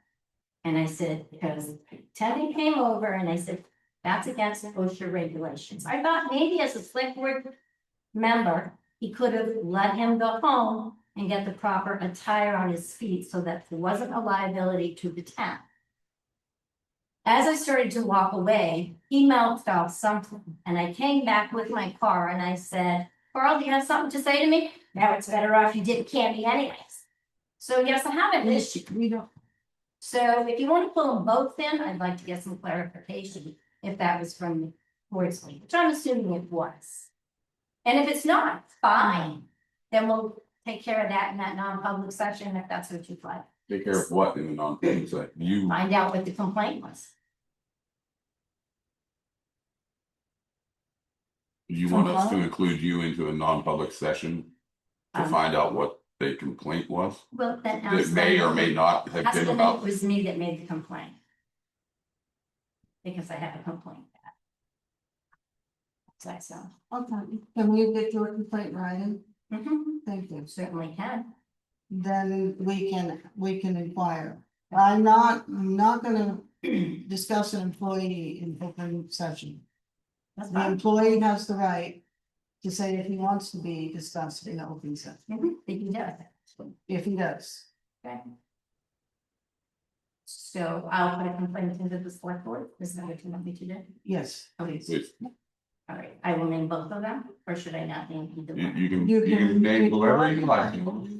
And I said, because Teddy came over and I said, that's against OSHA regulations. I thought maybe as a select board member, he could have let him go home and get the proper attire on his feet so that there wasn't a liability to the town. As I started to walk away, he mouthed off something, and I came back with my car and I said, Carl, do you have something to say to me? Now it's better off you didn't candy anyways. So yes, I have an issue. We don't. So if you want to pull them both in, I'd like to get some clarification if that was from the board's lead, which I'm assuming it was. And if it's not, fine, then we'll take care of that in that non-public session if that's what you'd like. take care of what in the non-public side? You, Find out what the complaint was. you want us to include you into a non-public session to find out what the complaint was? Well, then. That may or may not have Ask been them if about. it was me that made the complaint. Because I have a complaint. Does that sound? Okay, can we get your complaint writing? Mhm, Thank you. certainly can. Then we can inquire. I'm not gonna discuss an employee in open session. That's The fine. employee has the right to say if he wants to be discussed in open session, They can do it. if he does. Okay. So I'll put a complaint into the select board. Is that what you want me to do? Yes. Okay. Please. All right, I will name both of them, or should I not name either one? You can name whoever you like.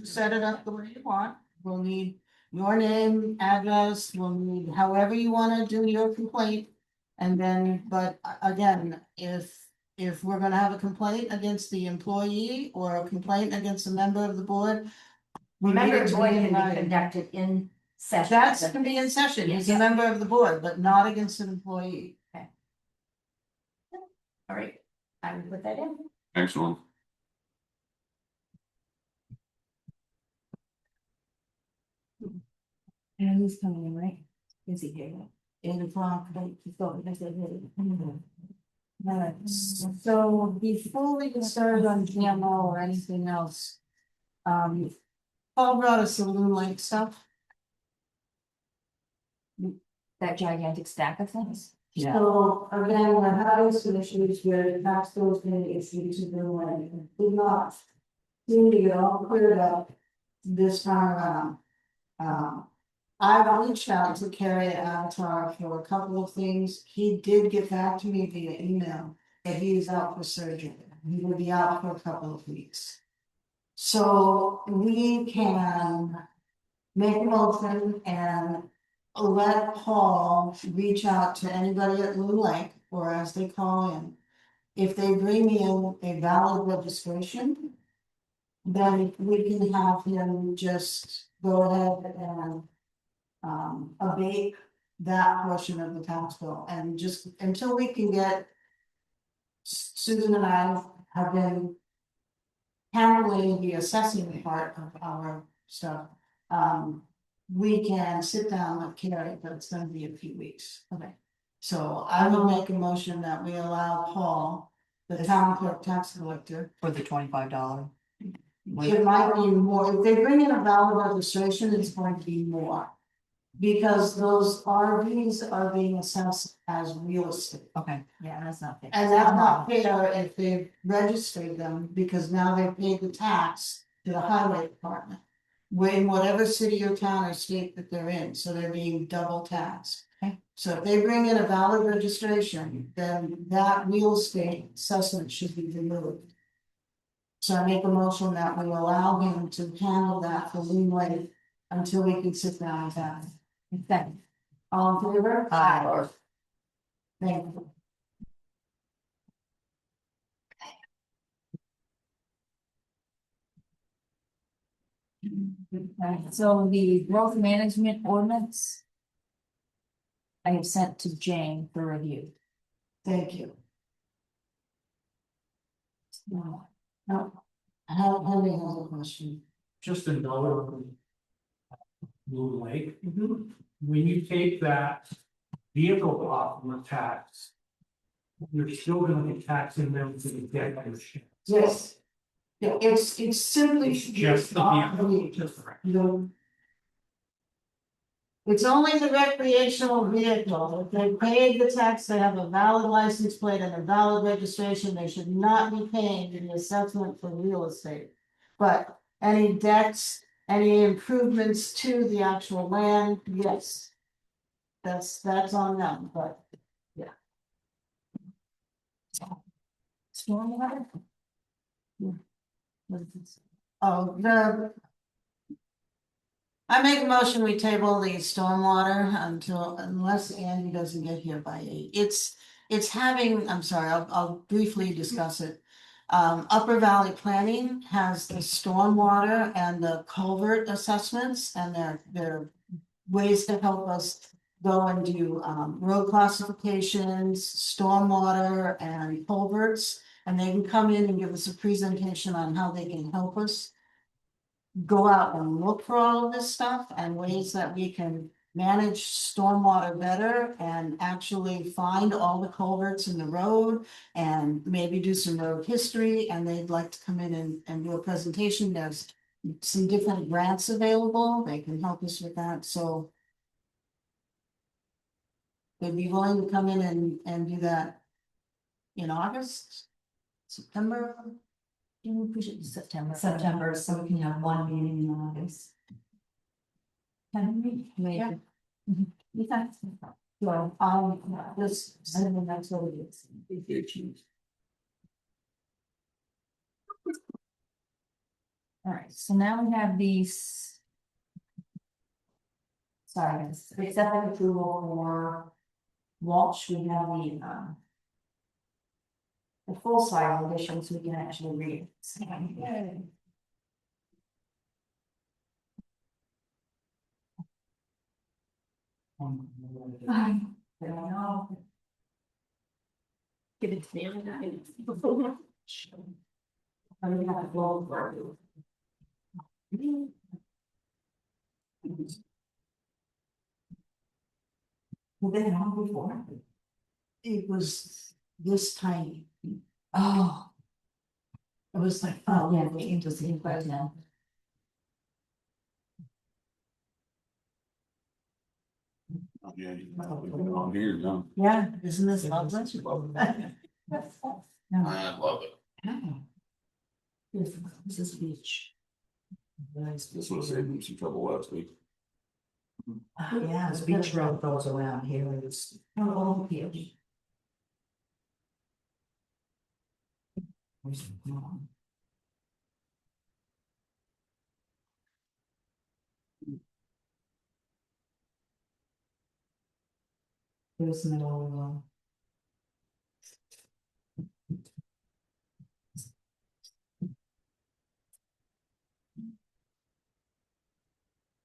Set it up the way you want. We'll need your name, address, we'll need however you wanna do your complaint. And then, but again, if if we're gonna have a complaint against the employee or a complaint against a member of the board. we need Remember, it to board be in can be writing. conducted in session. That's can be in session, he's a member of the board, but not against an employee. All right, I will put that in. Excellent. And he's coming in, right? Is he here? 8 o'clock. He's going, I said, Alright, so before we get started on GMO or anything else. Paul brought us the Loon Lake stuff. That gigantic stack of things. Yeah. So again, we're having some issues where tax bills being issued to Loon Lake, and did not seem to get all cleared up this time around. I've reached out to Kerry Avatar for a couple of things. He did get back to me via email that he is out for surgery. He will be out for a couple of weeks. So we can make a motion and let Paul reach out to anybody at Loon Lake, or as they call in. If they bring in a valid registration, then we can have him just go ahead and abate that portion of the tax bill, and just until we can get. Susan and I have been handling the assessing part of our stuff. We can sit down with Carrie, but it's gonna be a few weeks. Okay. So I will make a motion that we allow Paul, the town clerk tax collector. For the $25. It might be more, if they bring in a valid registration, it's going to be more. Because those RVs are being assessed as real estate. Okay. Yeah, that's not fair. And that's not fair if they've registered them, because now they've paid the tax to the highway department. In whatever city or town or state that they're in, so they're being double taxed. Okay. So if they bring in a valid registration, then that real estate assessment should be removed. So I make a motion that we allow him to handle that for Loon Lake until we can sit down with that. Second. All in favor? Aye. Thank you. Right, so the growth management ordinance. I have sent to Jane for review. Thank you. No. No, Henry has a question. Just a note on Blue Lake. When you take that vehicle off the tax, you're still gonna be taxing them for the debt. Yes. Yeah, it's simply. Just the vehicle, just the You know, it's only the recreational vehicle. If they paid the tax, they have a valid license plate and a valid registration, they should not be paying the assessment for real estate. But any decks, any improvements to the actual land, yes. That's on them, but Stormwater? what is this? Oh, I make a motion, we table the stormwater unless Andy doesn't get here by 8. It's having, I'm sorry, I'll briefly discuss it. Upper Valley Planning has the stormwater and the culvert assessments, and they're ways to help us go and do road classifications, stormwater and culverts. And they can come in and give us a presentation on how they can help us go out and look for all of this stuff and ways that we can manage stormwater better and actually find all the culverts in the road and maybe do some road history. And they'd like to come in and do a presentation. There's some different grants available. They can help us with that. So they'd be willing to come in and do that in August, September. We push it to September. September, so we can have one meeting in August. Yeah. Okay. So, this, I don't know, that's what it is. All right, so now we have these. Sorry, guys, except for approval for Walsh, we have the the full size edition, so we can actually read it. I don't know. Give it to me. I'm I'm gonna have to blow for you. Well, they had before. It was this tiny. Oh, It was like, oh, yeah, we can just see right now. Yeah, on here, no. yeah, isn't this lovely? I love it. Oh. This is beach. This would have saved me some trouble last week. Yeah, this beach road goes around here, it's. Oh, beach. There's no.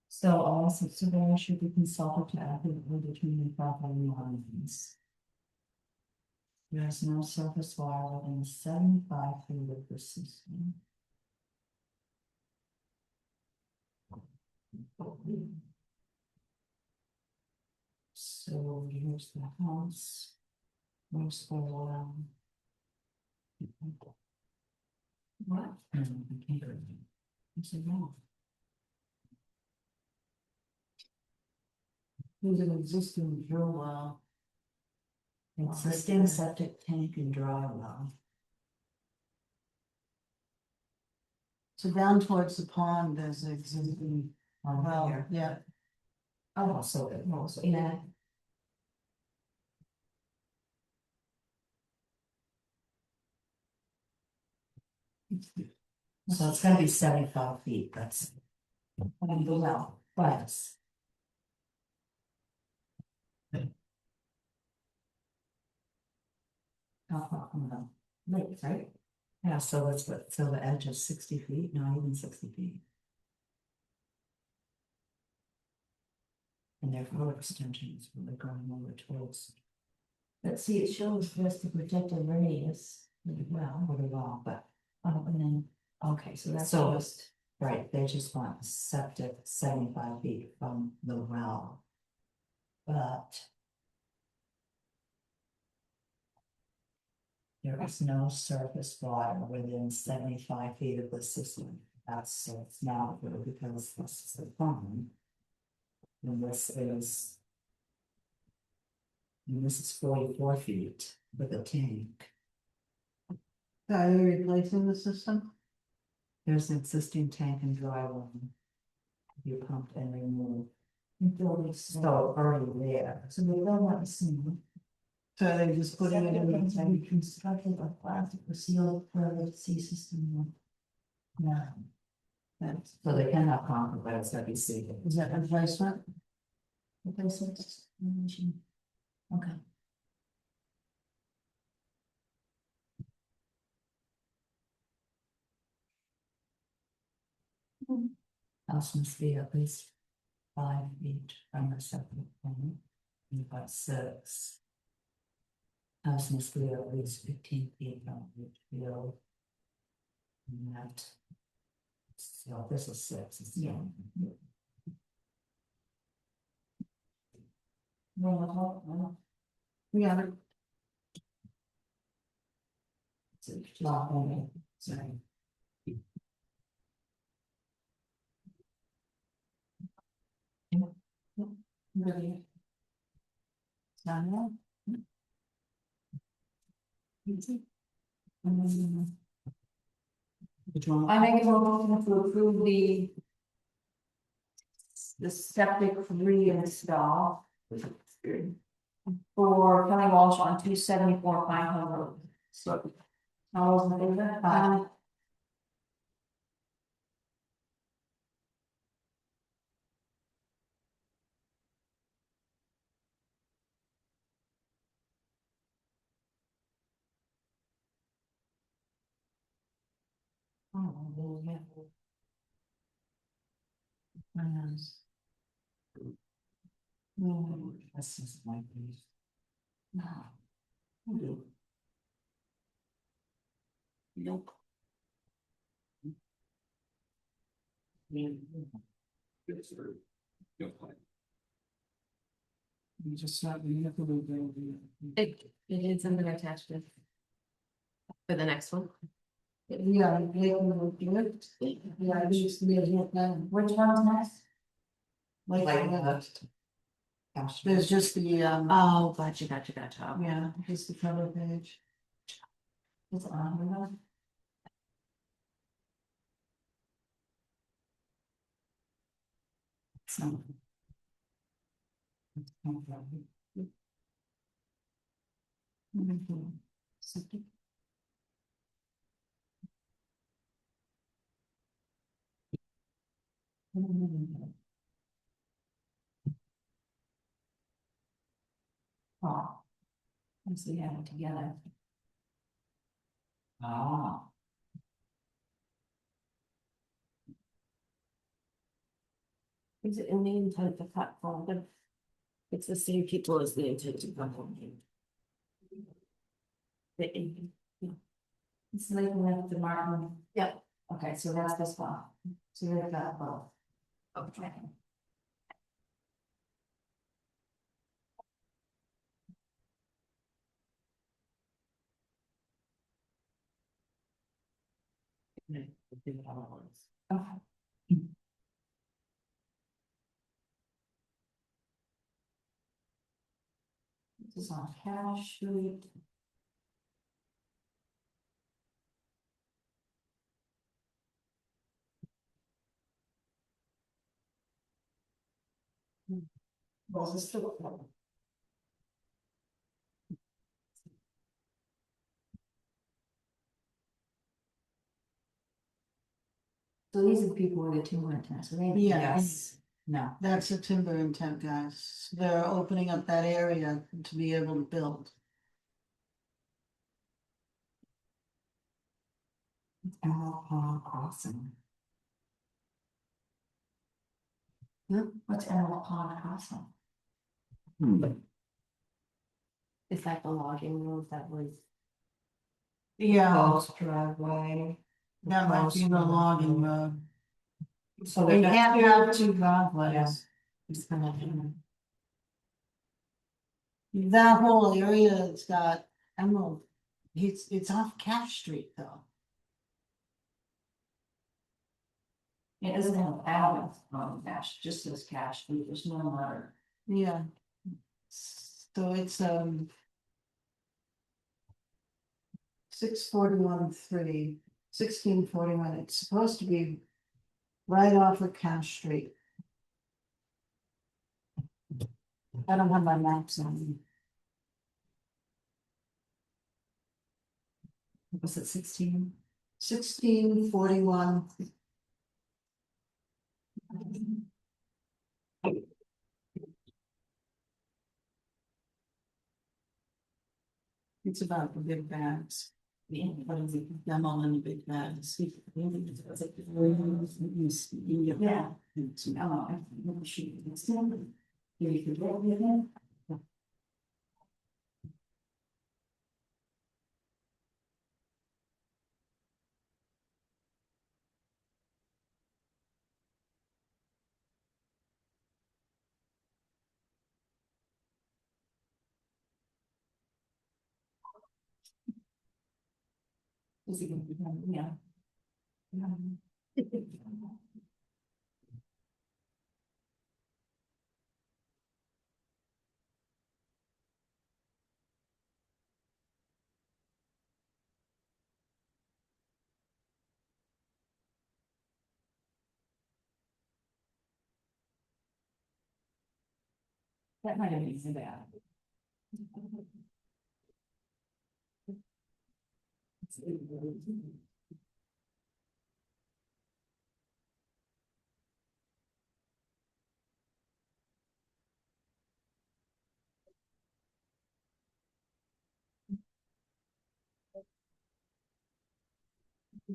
So all subsidiaries should be consulted to accurately determine property lines. There is no surface wire within 75 feet of the system. So here's the house. Where's the what? I can't read it. It's a wrong. There's an existing drill well. Existing septic tank and dry well. So down towards the pond, there's an existing, well, Here. yeah, Oh, so it was, yeah. So it's gonna be 75 feet, that's. Well, yes. Lake, right? Yeah, so that's what, so the edge is 60 feet, not even 60 feet. And their road extensions will be going over towards. But see, it shows just the protected radius, well, or the wall, but, and then, okay, so that's just. Right, they just want septic 75 feet from the well. But. There is no surface water within 75 feet of the system. That's, so it's not good because this is the pond. And this is. And this is 44 feet with a tank. are you replacing the system? There's an existing tank and dry well. You pumped and removed. So already there. So they don't want to see. So they're just putting it in the tank. Constructed of plastic or sealed for the sea system. Yeah. That's- So they cannot conquer, but it's gotta be sealed. Is that replacement? Replacement. Okay. House must be at least 5 feet from the septic tank. You've got 6. House must be at least 15 feet from each field. And that. So this is 6. It's We got it. Sorry. Really? Done Which one? I make a motion to approve the septic reinstall. For Kelly Walsh on 274 Pine Hill Road. Second. All those in favor? Oh, yeah. Yes. That's just my piece. No. Nope. Yes, sir. Yep. You just not, you have to. It is something attached with. For the next one. Yeah, they can do it. Yeah, it used to be a hit then. Which one's next? Like, Gosh. there's just the, Oh, gotcha. yeah, just the cover page. Is it on here now? So. Oh. Once we have it together. Ah. Is it in the intent to cut folder? It's the same people as the intent to cut folder. It's like with the Martin. Yep. Okay, so that's this one. So you've got both. Okay. Okay. This is on cash sheet. Was this the? So these are the people with the 200 tenants, so they. Yes. No. That's the timber intent, guys. They're opening up that area to be able to build. Emerald Pond Crossing. What's Emerald Pond Crossing? Is that the logging road that was? Yeah, Post driveway. that might be the logging road. So They that's can't two- have two driveways. Yeah. It's kind of. That whole area has got emerald. It's off Cash Street though. It doesn't have Allen on cash, just says cash, there's no other. Yeah. So it's 641-3, 1641. It's supposed to be right off of Cash Street. I don't have my maps on. Was it 16? 1641. It's about the big bags. Yeah, what is it? Them all in the big bags. Yeah. Yeah. That might have been bad.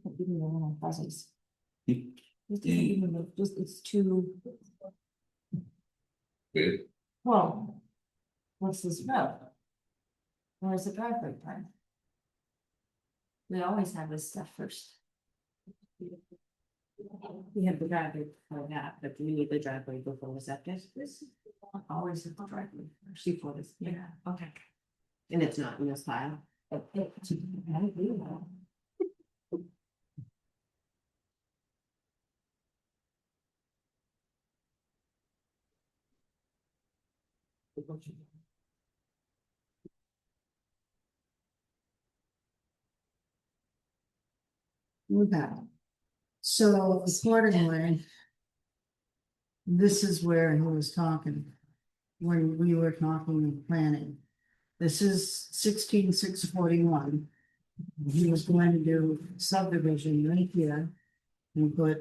Buzzes. Hmm. Just, it's too, Wait, well, what's this road? Where's the driveway plan? We always have this stuff first. We have the driveway before that, but we need the driveway before the septic. This is always have the driveway first. Before this, Yeah. okay. And it's not in this file. I agree with that. Okay. So accordingly. This is where he was talking. When we were talking and planning. This is 16,641. He was going to do subdivision right here. And put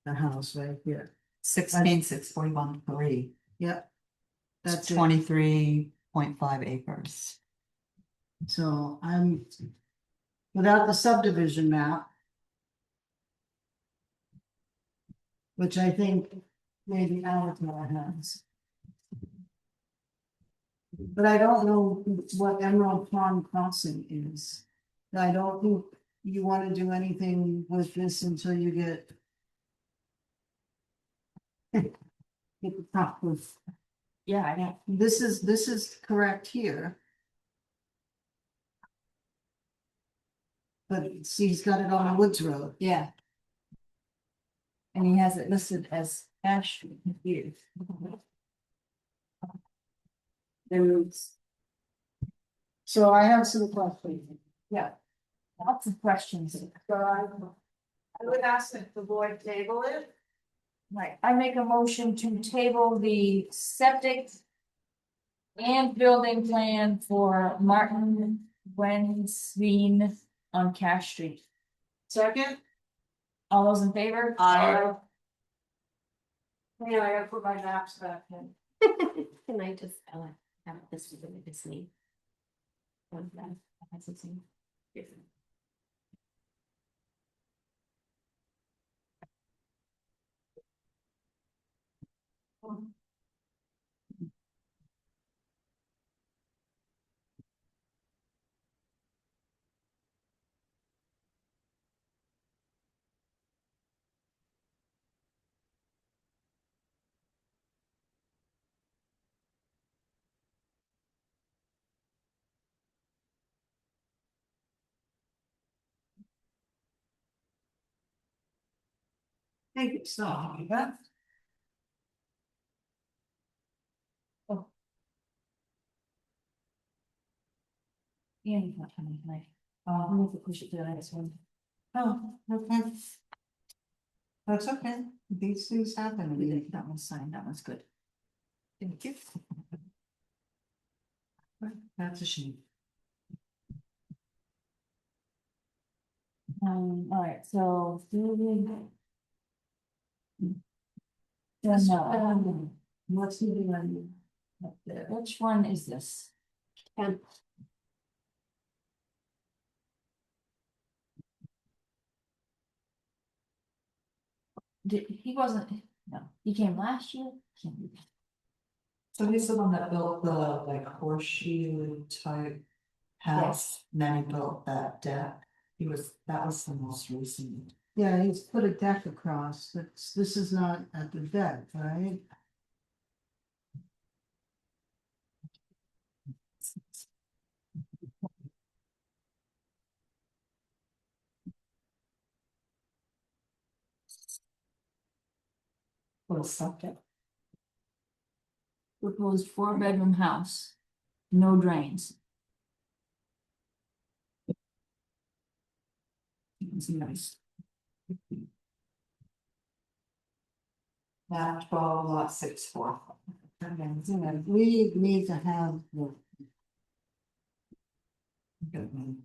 the house right here. 16,641 Yep. That's That's it. 23.5 acres. So I'm. Without the subdivision map. Which I think maybe Alabama has. But I don't know what Emerald Pond Crossing is. I don't think you wanna do anything with this until you get. Get the top with, Yeah, I know. this is correct here. But see, he's got it on Woods Road. Yeah. And he has it listed as Ash Street here. There's, So I have some questions. yeah, lots of questions. So I would ask that the board table it. Right, I make a motion to table the septic. And building plan for Martin Wensveen on Cash Street. Second? All those in favor? Aye. Yeah, I gotta put my maps back in. Can I just, have this with this name? One of them, has its name. Thank you, so. Ian, not coming tonight. We have to push it to the next one. Oh, okay. That's okay, these things happen. We did, that one's signed, that one's good. Thank you. That's a shame. Alright, so. What's he doing? Which one is this? He wasn't, no, he came last year? Can't be. So he's the one that built the like horseshoe type house, and then he built that deck. That was the most recent. Yeah, he's put a deck across, this is not at the deck, right? Little septic. Proposed 4-bedroom house, no drains. It's nice. Map 12 lot 6-4. We need to have. Good one.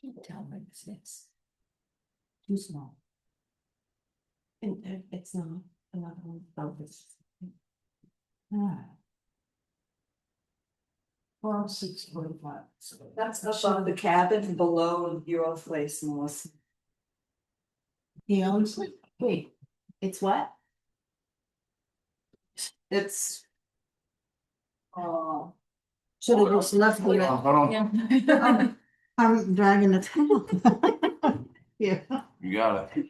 Can't tell where this is. Too small. And it's not another one. Oh, this. Ah. 6:45. That's above the cabin below your old place, Melissa. He owns it. Wait, it's what? It's. Should have just left Hold it. on, hold on. Yeah. I'm dragging it. Yeah. You got it.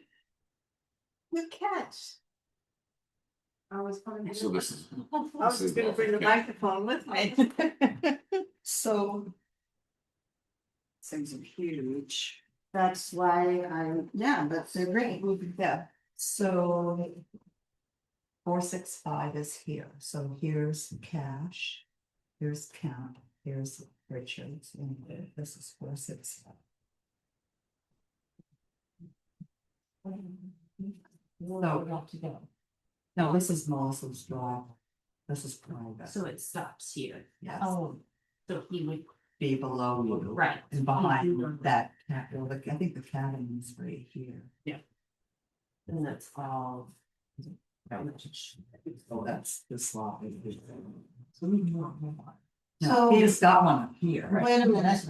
Good catch. I was gonna. So this is. I was just gonna bring the microphone with me. So. Things are huge. That's why yeah, but they're great. Yeah, so. 465 is here, so here's cash. Here's count, here's Richards, and this is 465. No, this is Melissa's drive. This is private. So it stops here. Yes. Oh, so he would, Be below you. right. And behind that, well, I think the cabin is right here. And that's all. So that's this lot. So- No, he just got one up here. Wait a minute.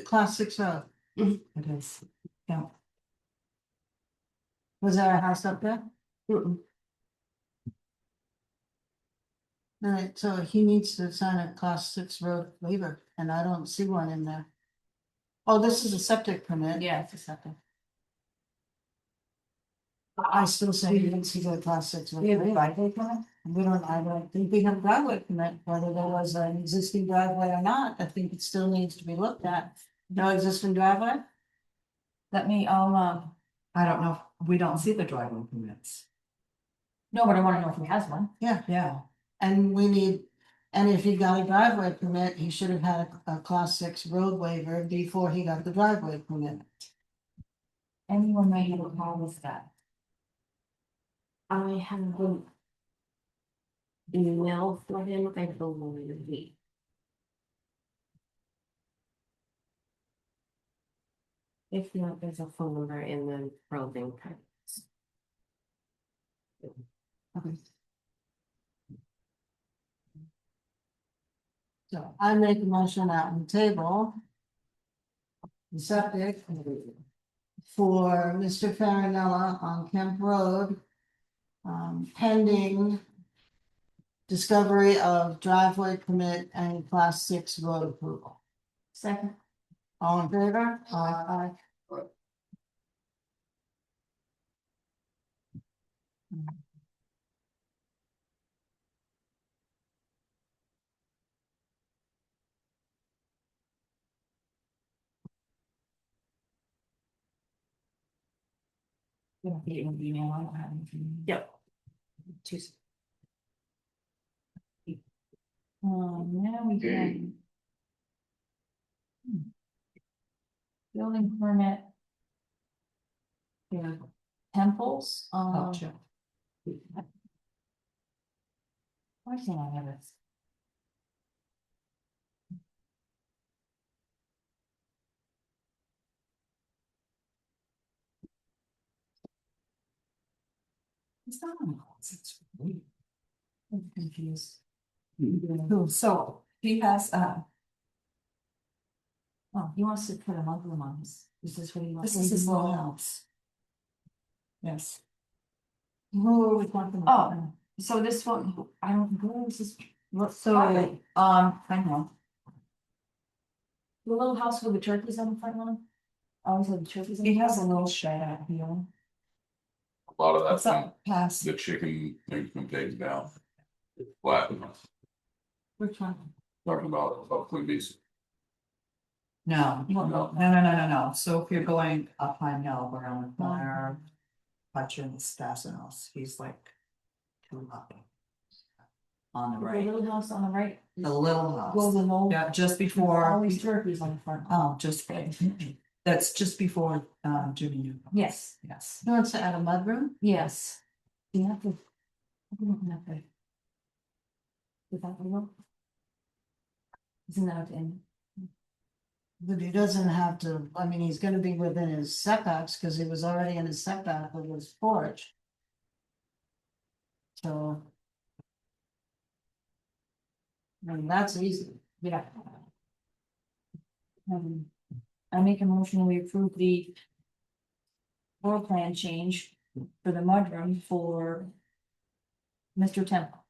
Class 6 road. It is, yeah. Was there a house up there? Alright, so he needs to sign a class 6 road waiver, and I don't see one in there. Oh, this is a septic permit. Yeah, it's a septic. I still say he didn't see the class 6 road waiver. Driveway permit? I don't think we have a driveway permit, whether there was an existing driveway or not, I think it still needs to be looked at. No existing driveway? Let me, I don't know, we don't see the driveway permits. no, but I wanna know if he has one. Yeah. And we need, and if he got a driveway permit, he should have had a class 6 road waiver before he got the driveway permit. Anyone might have a problem with that. I have an email for him, I believe. If not, there's a phone number in the building. Okay. So I make a motion out on the table. The septic for Mr. Farinella on Kemp Road. Pending discovery of driveway permit and class 6 road approval. Second. All in favor? Aye. You don't get an email, I don't have anything. Yep. Now we can. Building permit. Yeah, temples, Oh, sure. why can't I have this? It's not on the house, it's weird. I'm confused. So he has, Oh, he wants to put a mother on this. Is this what he wants? this is his little house. Yes. Who are we talking about? Oh, so this one, I don't know, this is, So, hang on. the little house with the turkeys on the front lawn? Always have the turkeys. on the He has a front? little shed out here. A lot of It's that's up past, the chicken things been taken down. Flat, Which one? talking about Queen Bees. no, no. So if you're going up Pine Hill, we're on the corner. Hutchins, Stassinos, he's like. 2 up. On the The right, little house on the right. the little Well, house, the mole. yeah, just before, Always turkeys on the front. oh, just, that's just before, Jimmy New. Yes, Yes. He wants to add a mudroom? yes. You have to. Okay. Without the rope? Isn't that in? But he doesn't have to, I mean, he's gonna be within his setbacks, cause he was already in his setback with his porch. So. I mean, that's easy. Yeah. I make a motion, we approve the floor plan change for the mudroom for Mr. Temple.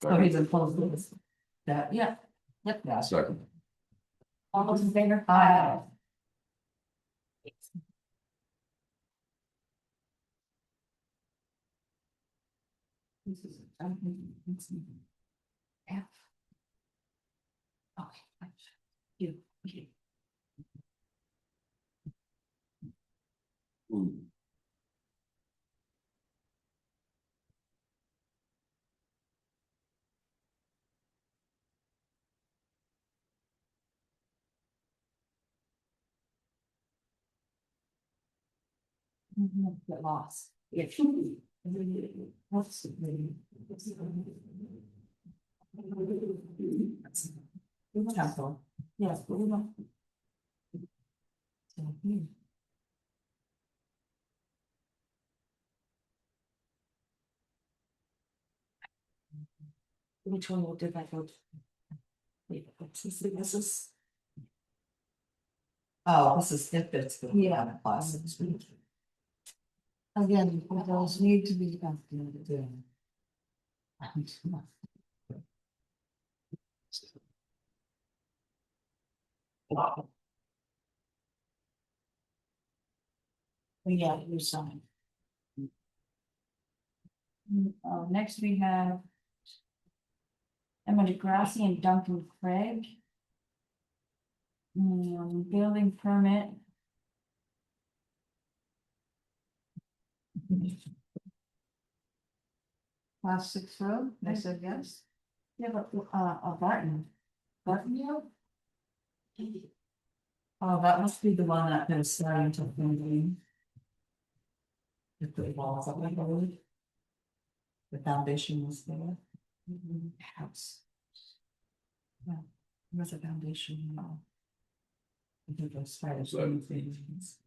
So he's opposed to this. That, Yeah, yeah. Second. all those in favor? Aye. This is, F. Okay. You, okay. Ooh. Get lost. Yeah. What's Temple. yes, we don't. So, which one will do that vote? Wait, this is. Oh, this is if it's. Yeah. Classes. Again, those need to be updated. Yeah, you sign. Next we have. Emma DeGrassi and Duncan Craig. Building permit. Class 6 road, they said yes. Yeah, but, a Barton. Barton, yeah? Oh, that must be the one that been starting to building. The big walls up like road. The foundation was there. House. Yeah, there's a foundation now. I think it started doing things.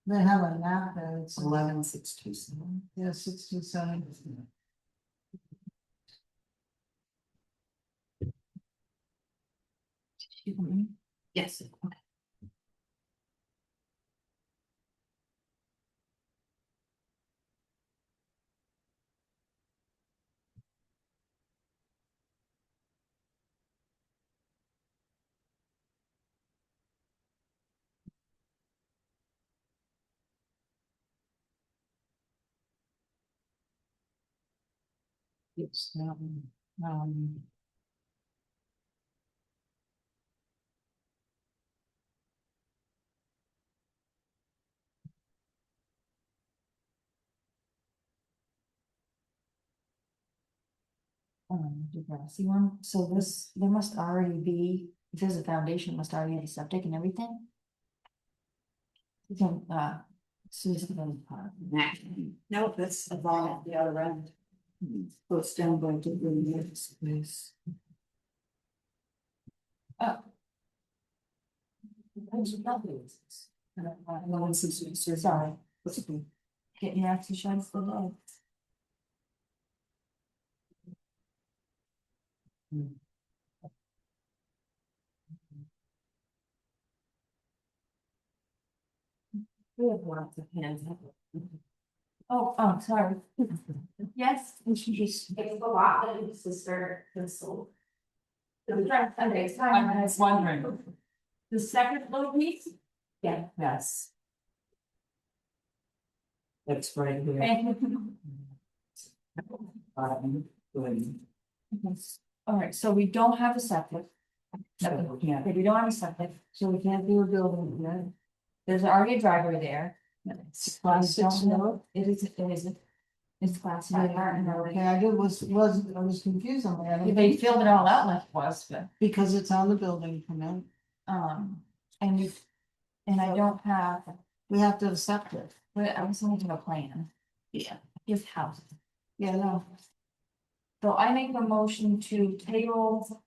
They have a map there, it's 11,627. yeah, 67. Yes. Yes, DeGrassi one, so this, there must already be, if there's a foundation, it must already have septic and everything. You can, Susan. no, that's along at the other end. Goes down by the next place. Oh. Sorry, get your action shots for that. We have lots of hands. Oh, sorry. Yes, we should just. It's a lot that his sister consoled. Okay, it's I fine. was wondering. The second little piece? Yeah. Yes. It's right here. Thank you. Good. All right, so we don't have a septic. So, yeah. Okay, we don't have a septic, so we can't do a building yet. There's already a driveway there. It's class 6 road. It is, it's class 5 Martin Road. Okay, I was confused on that. They filled it all out like it was, but, Because it's on the building permit. and you, and I don't have, We have to accept it. But I was looking at a plan. Yeah. His house. Yeah, no. So I make a motion to table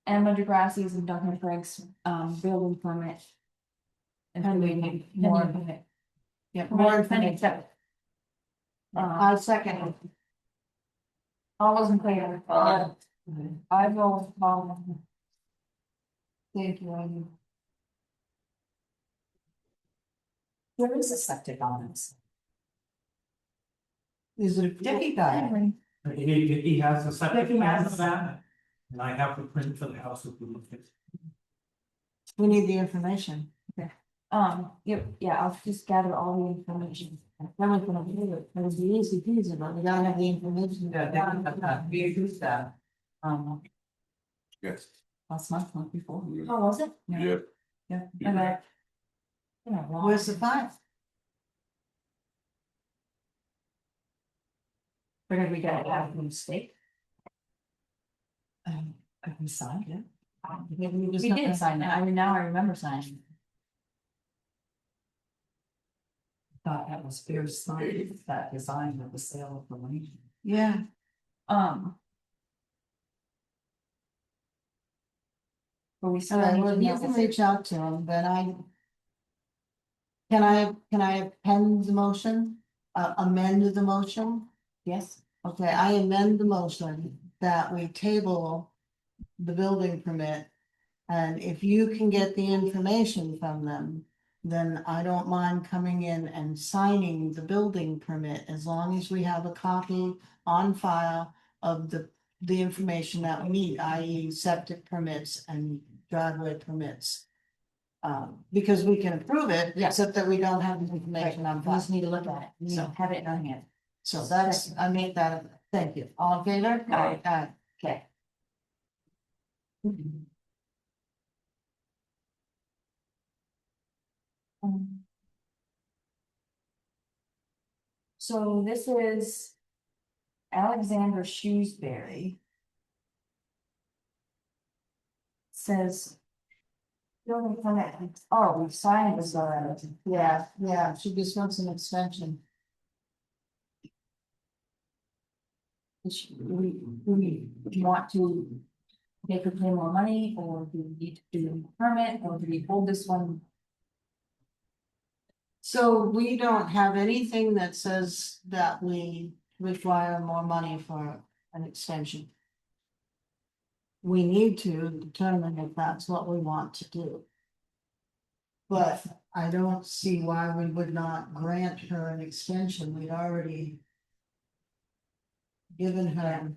Emma DeGrassi's and Duncan Frank's building permit. And we need more. Yeah, More more information. information. Uh, I second it. all those in favor? I will, Thank you, Amy. There is a septic on it. Is it? Dicky got it. He has a septic plan for that, and I have the print for the house if we look at. We need the information. yep, yeah, I'll just gather all the information. Then we can do it. It'll be easy peasy, but we gotta have the information. We used that. Yes. Last month before. Oh, was it? Yep. Yeah. Okay. Where's the file? Where did we get it? Out of the mistake? I can sign it. Maybe we just. We did sign that. Now I remember signing. Thought that was fair sign, that design of the sale of the land. Yeah, But we still all right, need well, to you know. can reach out to him, but Can I append the motion, amend the motion? Yes, Okay, I amend the motion that we table the building permit. And if you can get the information from them, then I don't mind coming in and signing the building permit as long as we have a copy on file of the information that we need, i.e. septic permits and driveway permits. Because we can approve it, Yeah. except that we don't have the information on we file. just need to look at it. We need to So- have it in our hand. So that's, I made that, thank you. All in favor? Aye. Okay. So this is Alexander Shrewsbury. Says. Building permit, oh, we signed this already. Yeah, she just wants an extension. We want to. Make her pay more money, or do we need to do a permit, or do we hold this one? So we don't have anything that says that we require more money for an extension. We need to determine if that's what we want to do. But I don't see why we would not grant her an extension. We'd already given her.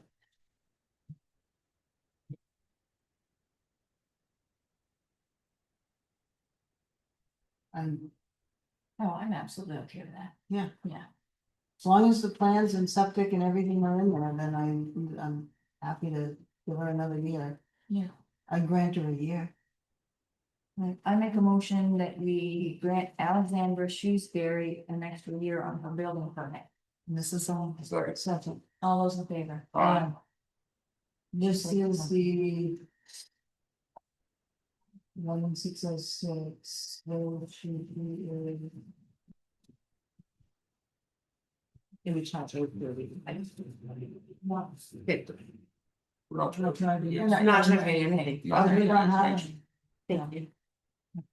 And Oh, I'm absolutely okay with that. yeah, Yeah. as long as the plans and septic and everything are in there, then I'm happy to give her another year. Yeah. I grant her a year. Right, I make a motion that we grant Alexandra Shrewsbury an extra year on her building permit. And this is on Second. second. All those in favor? Aye. This is the. 1606, there should be In which house are we? We're not I'll try to- Yeah. Not trying to pay anything. Oh, we don't have, Thank you.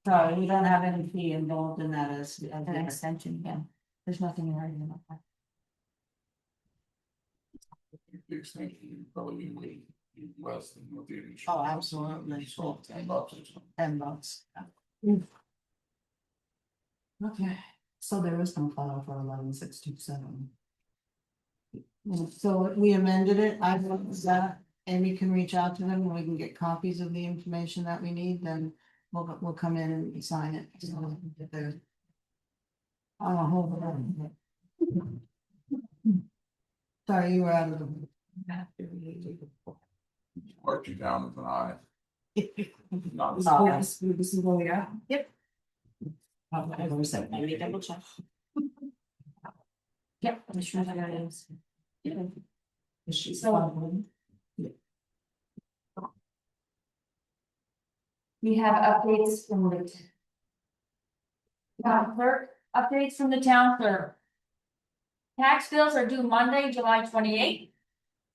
sorry, we don't have any fee involved in that as. An extension, yeah. There's nothing in writing about that. The extension, you probably be way less than what the initial. Oh, absolutely. So $10 or something. $10. Okay, So there is no file for 1167. so we amended it, I vote that, Amy can reach out to them, and we can get copies of the information that we need, then we'll come in and sign it. So if they're. Oh, hold on. Sorry, you were out of the. Mark you down with an eye. Not Oh. This is where we are. Let me double check. Yep, I'm sure that is. Is she So- following? We have updates from the town clerk. updates from the town clerk. Tax bills are due Monday, July 28th.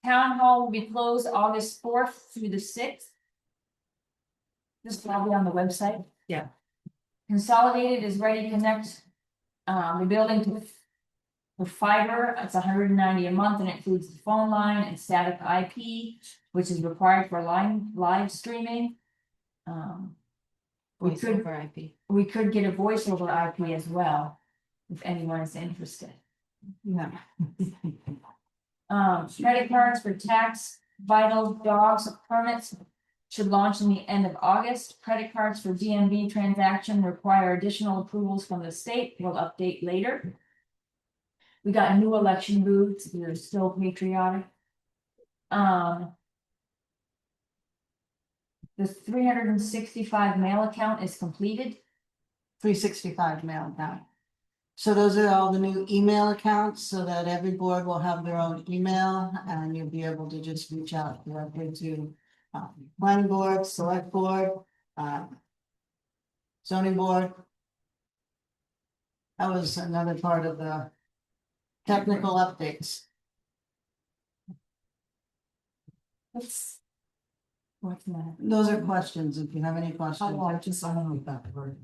Town hall will be closed August 4th through the 6th. This will all be on the website. Yeah. Consolidated is ready to connect, the building to for fiber. It's $190 a month and it includes the phone line and static IP, which is required for live streaming. We Voice could, over IP. we could get a voice over IP as well, if anyone is interested. No. Credit cards for tax, vital, dogs, permits should launch in the end of August. Credit cards for DMV transaction require additional approvals from the state. We'll update later. We got new election booths. We're still patriotic. The 365 mail account is completed. 365 mail account. So those are all the new email accounts, so that every board will have their own email, and you'll be able to just reach out directly to planning board, select board, zoning board. That was another part of the technical updates. What's that? Those are questions, if you have any questions. Oh, I just, I don't know about the word.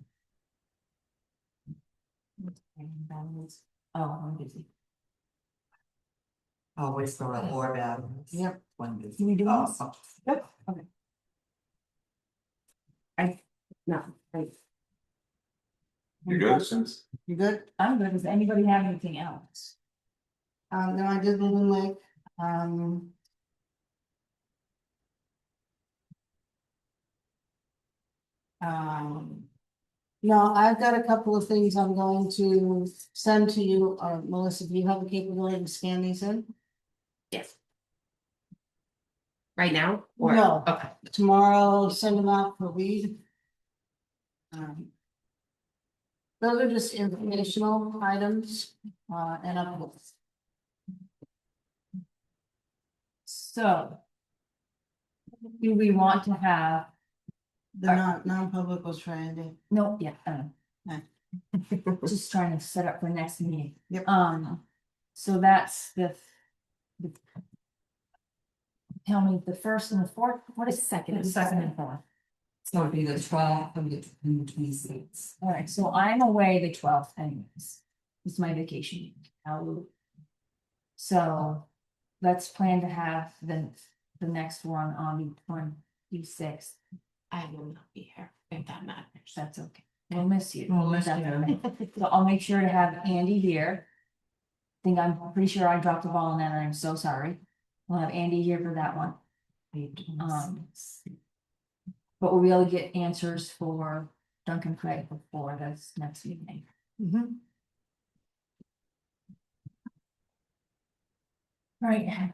Oh, I'm busy. Always throw a board out. Yep. One is. Can we do Oh, this? oh. Yep. Okay. No, I- You good? You good? I'm good. Does anybody have anything else? No, I did Loon Lake, no, I've got a couple of things I'm going to send to you, Melissa, do you have the capability to scan these in? yes. Right now? Or- No. Okay. Tomorrow, send them out for read. Those are just informational items, and updates. So. Do we want to have, The non-public was for Andy. no, yeah, Okay. just trying to set up for next meeting. Yep. So that's tell me the first and the fourth, what is second? The second. and fourth? So it'd be the 12th and the 26th. All right, so I'm away the 12th anyways. It's my vacation. So let's plan to have the next one on the 26th. I will not be here if that matters. That's okay. We'll miss you. We'll miss you. Definitely. So I'll make sure to have Andy here. I'm pretty sure I dropped the ball on that and I'm so sorry. We'll have Andy here for that one. But we'll be able to get answers for Duncan Craig before this next meeting. Right.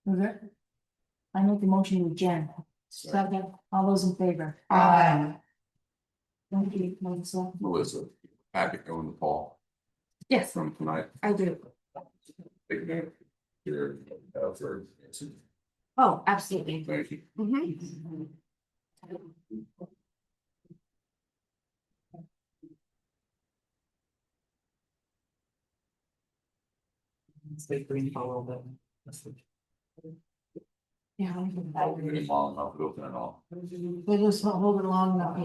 We're good. I make the motion with Jen. Second, all those in favor? Thank you, Melissa. Melissa, packet going to Paul Yes, from tonight. I do. Here, for. Oh, absolutely. Thank you. Mhm. Stay green for a little bit. Yeah. We didn't long enough to open it all. They just won't hold it long enough.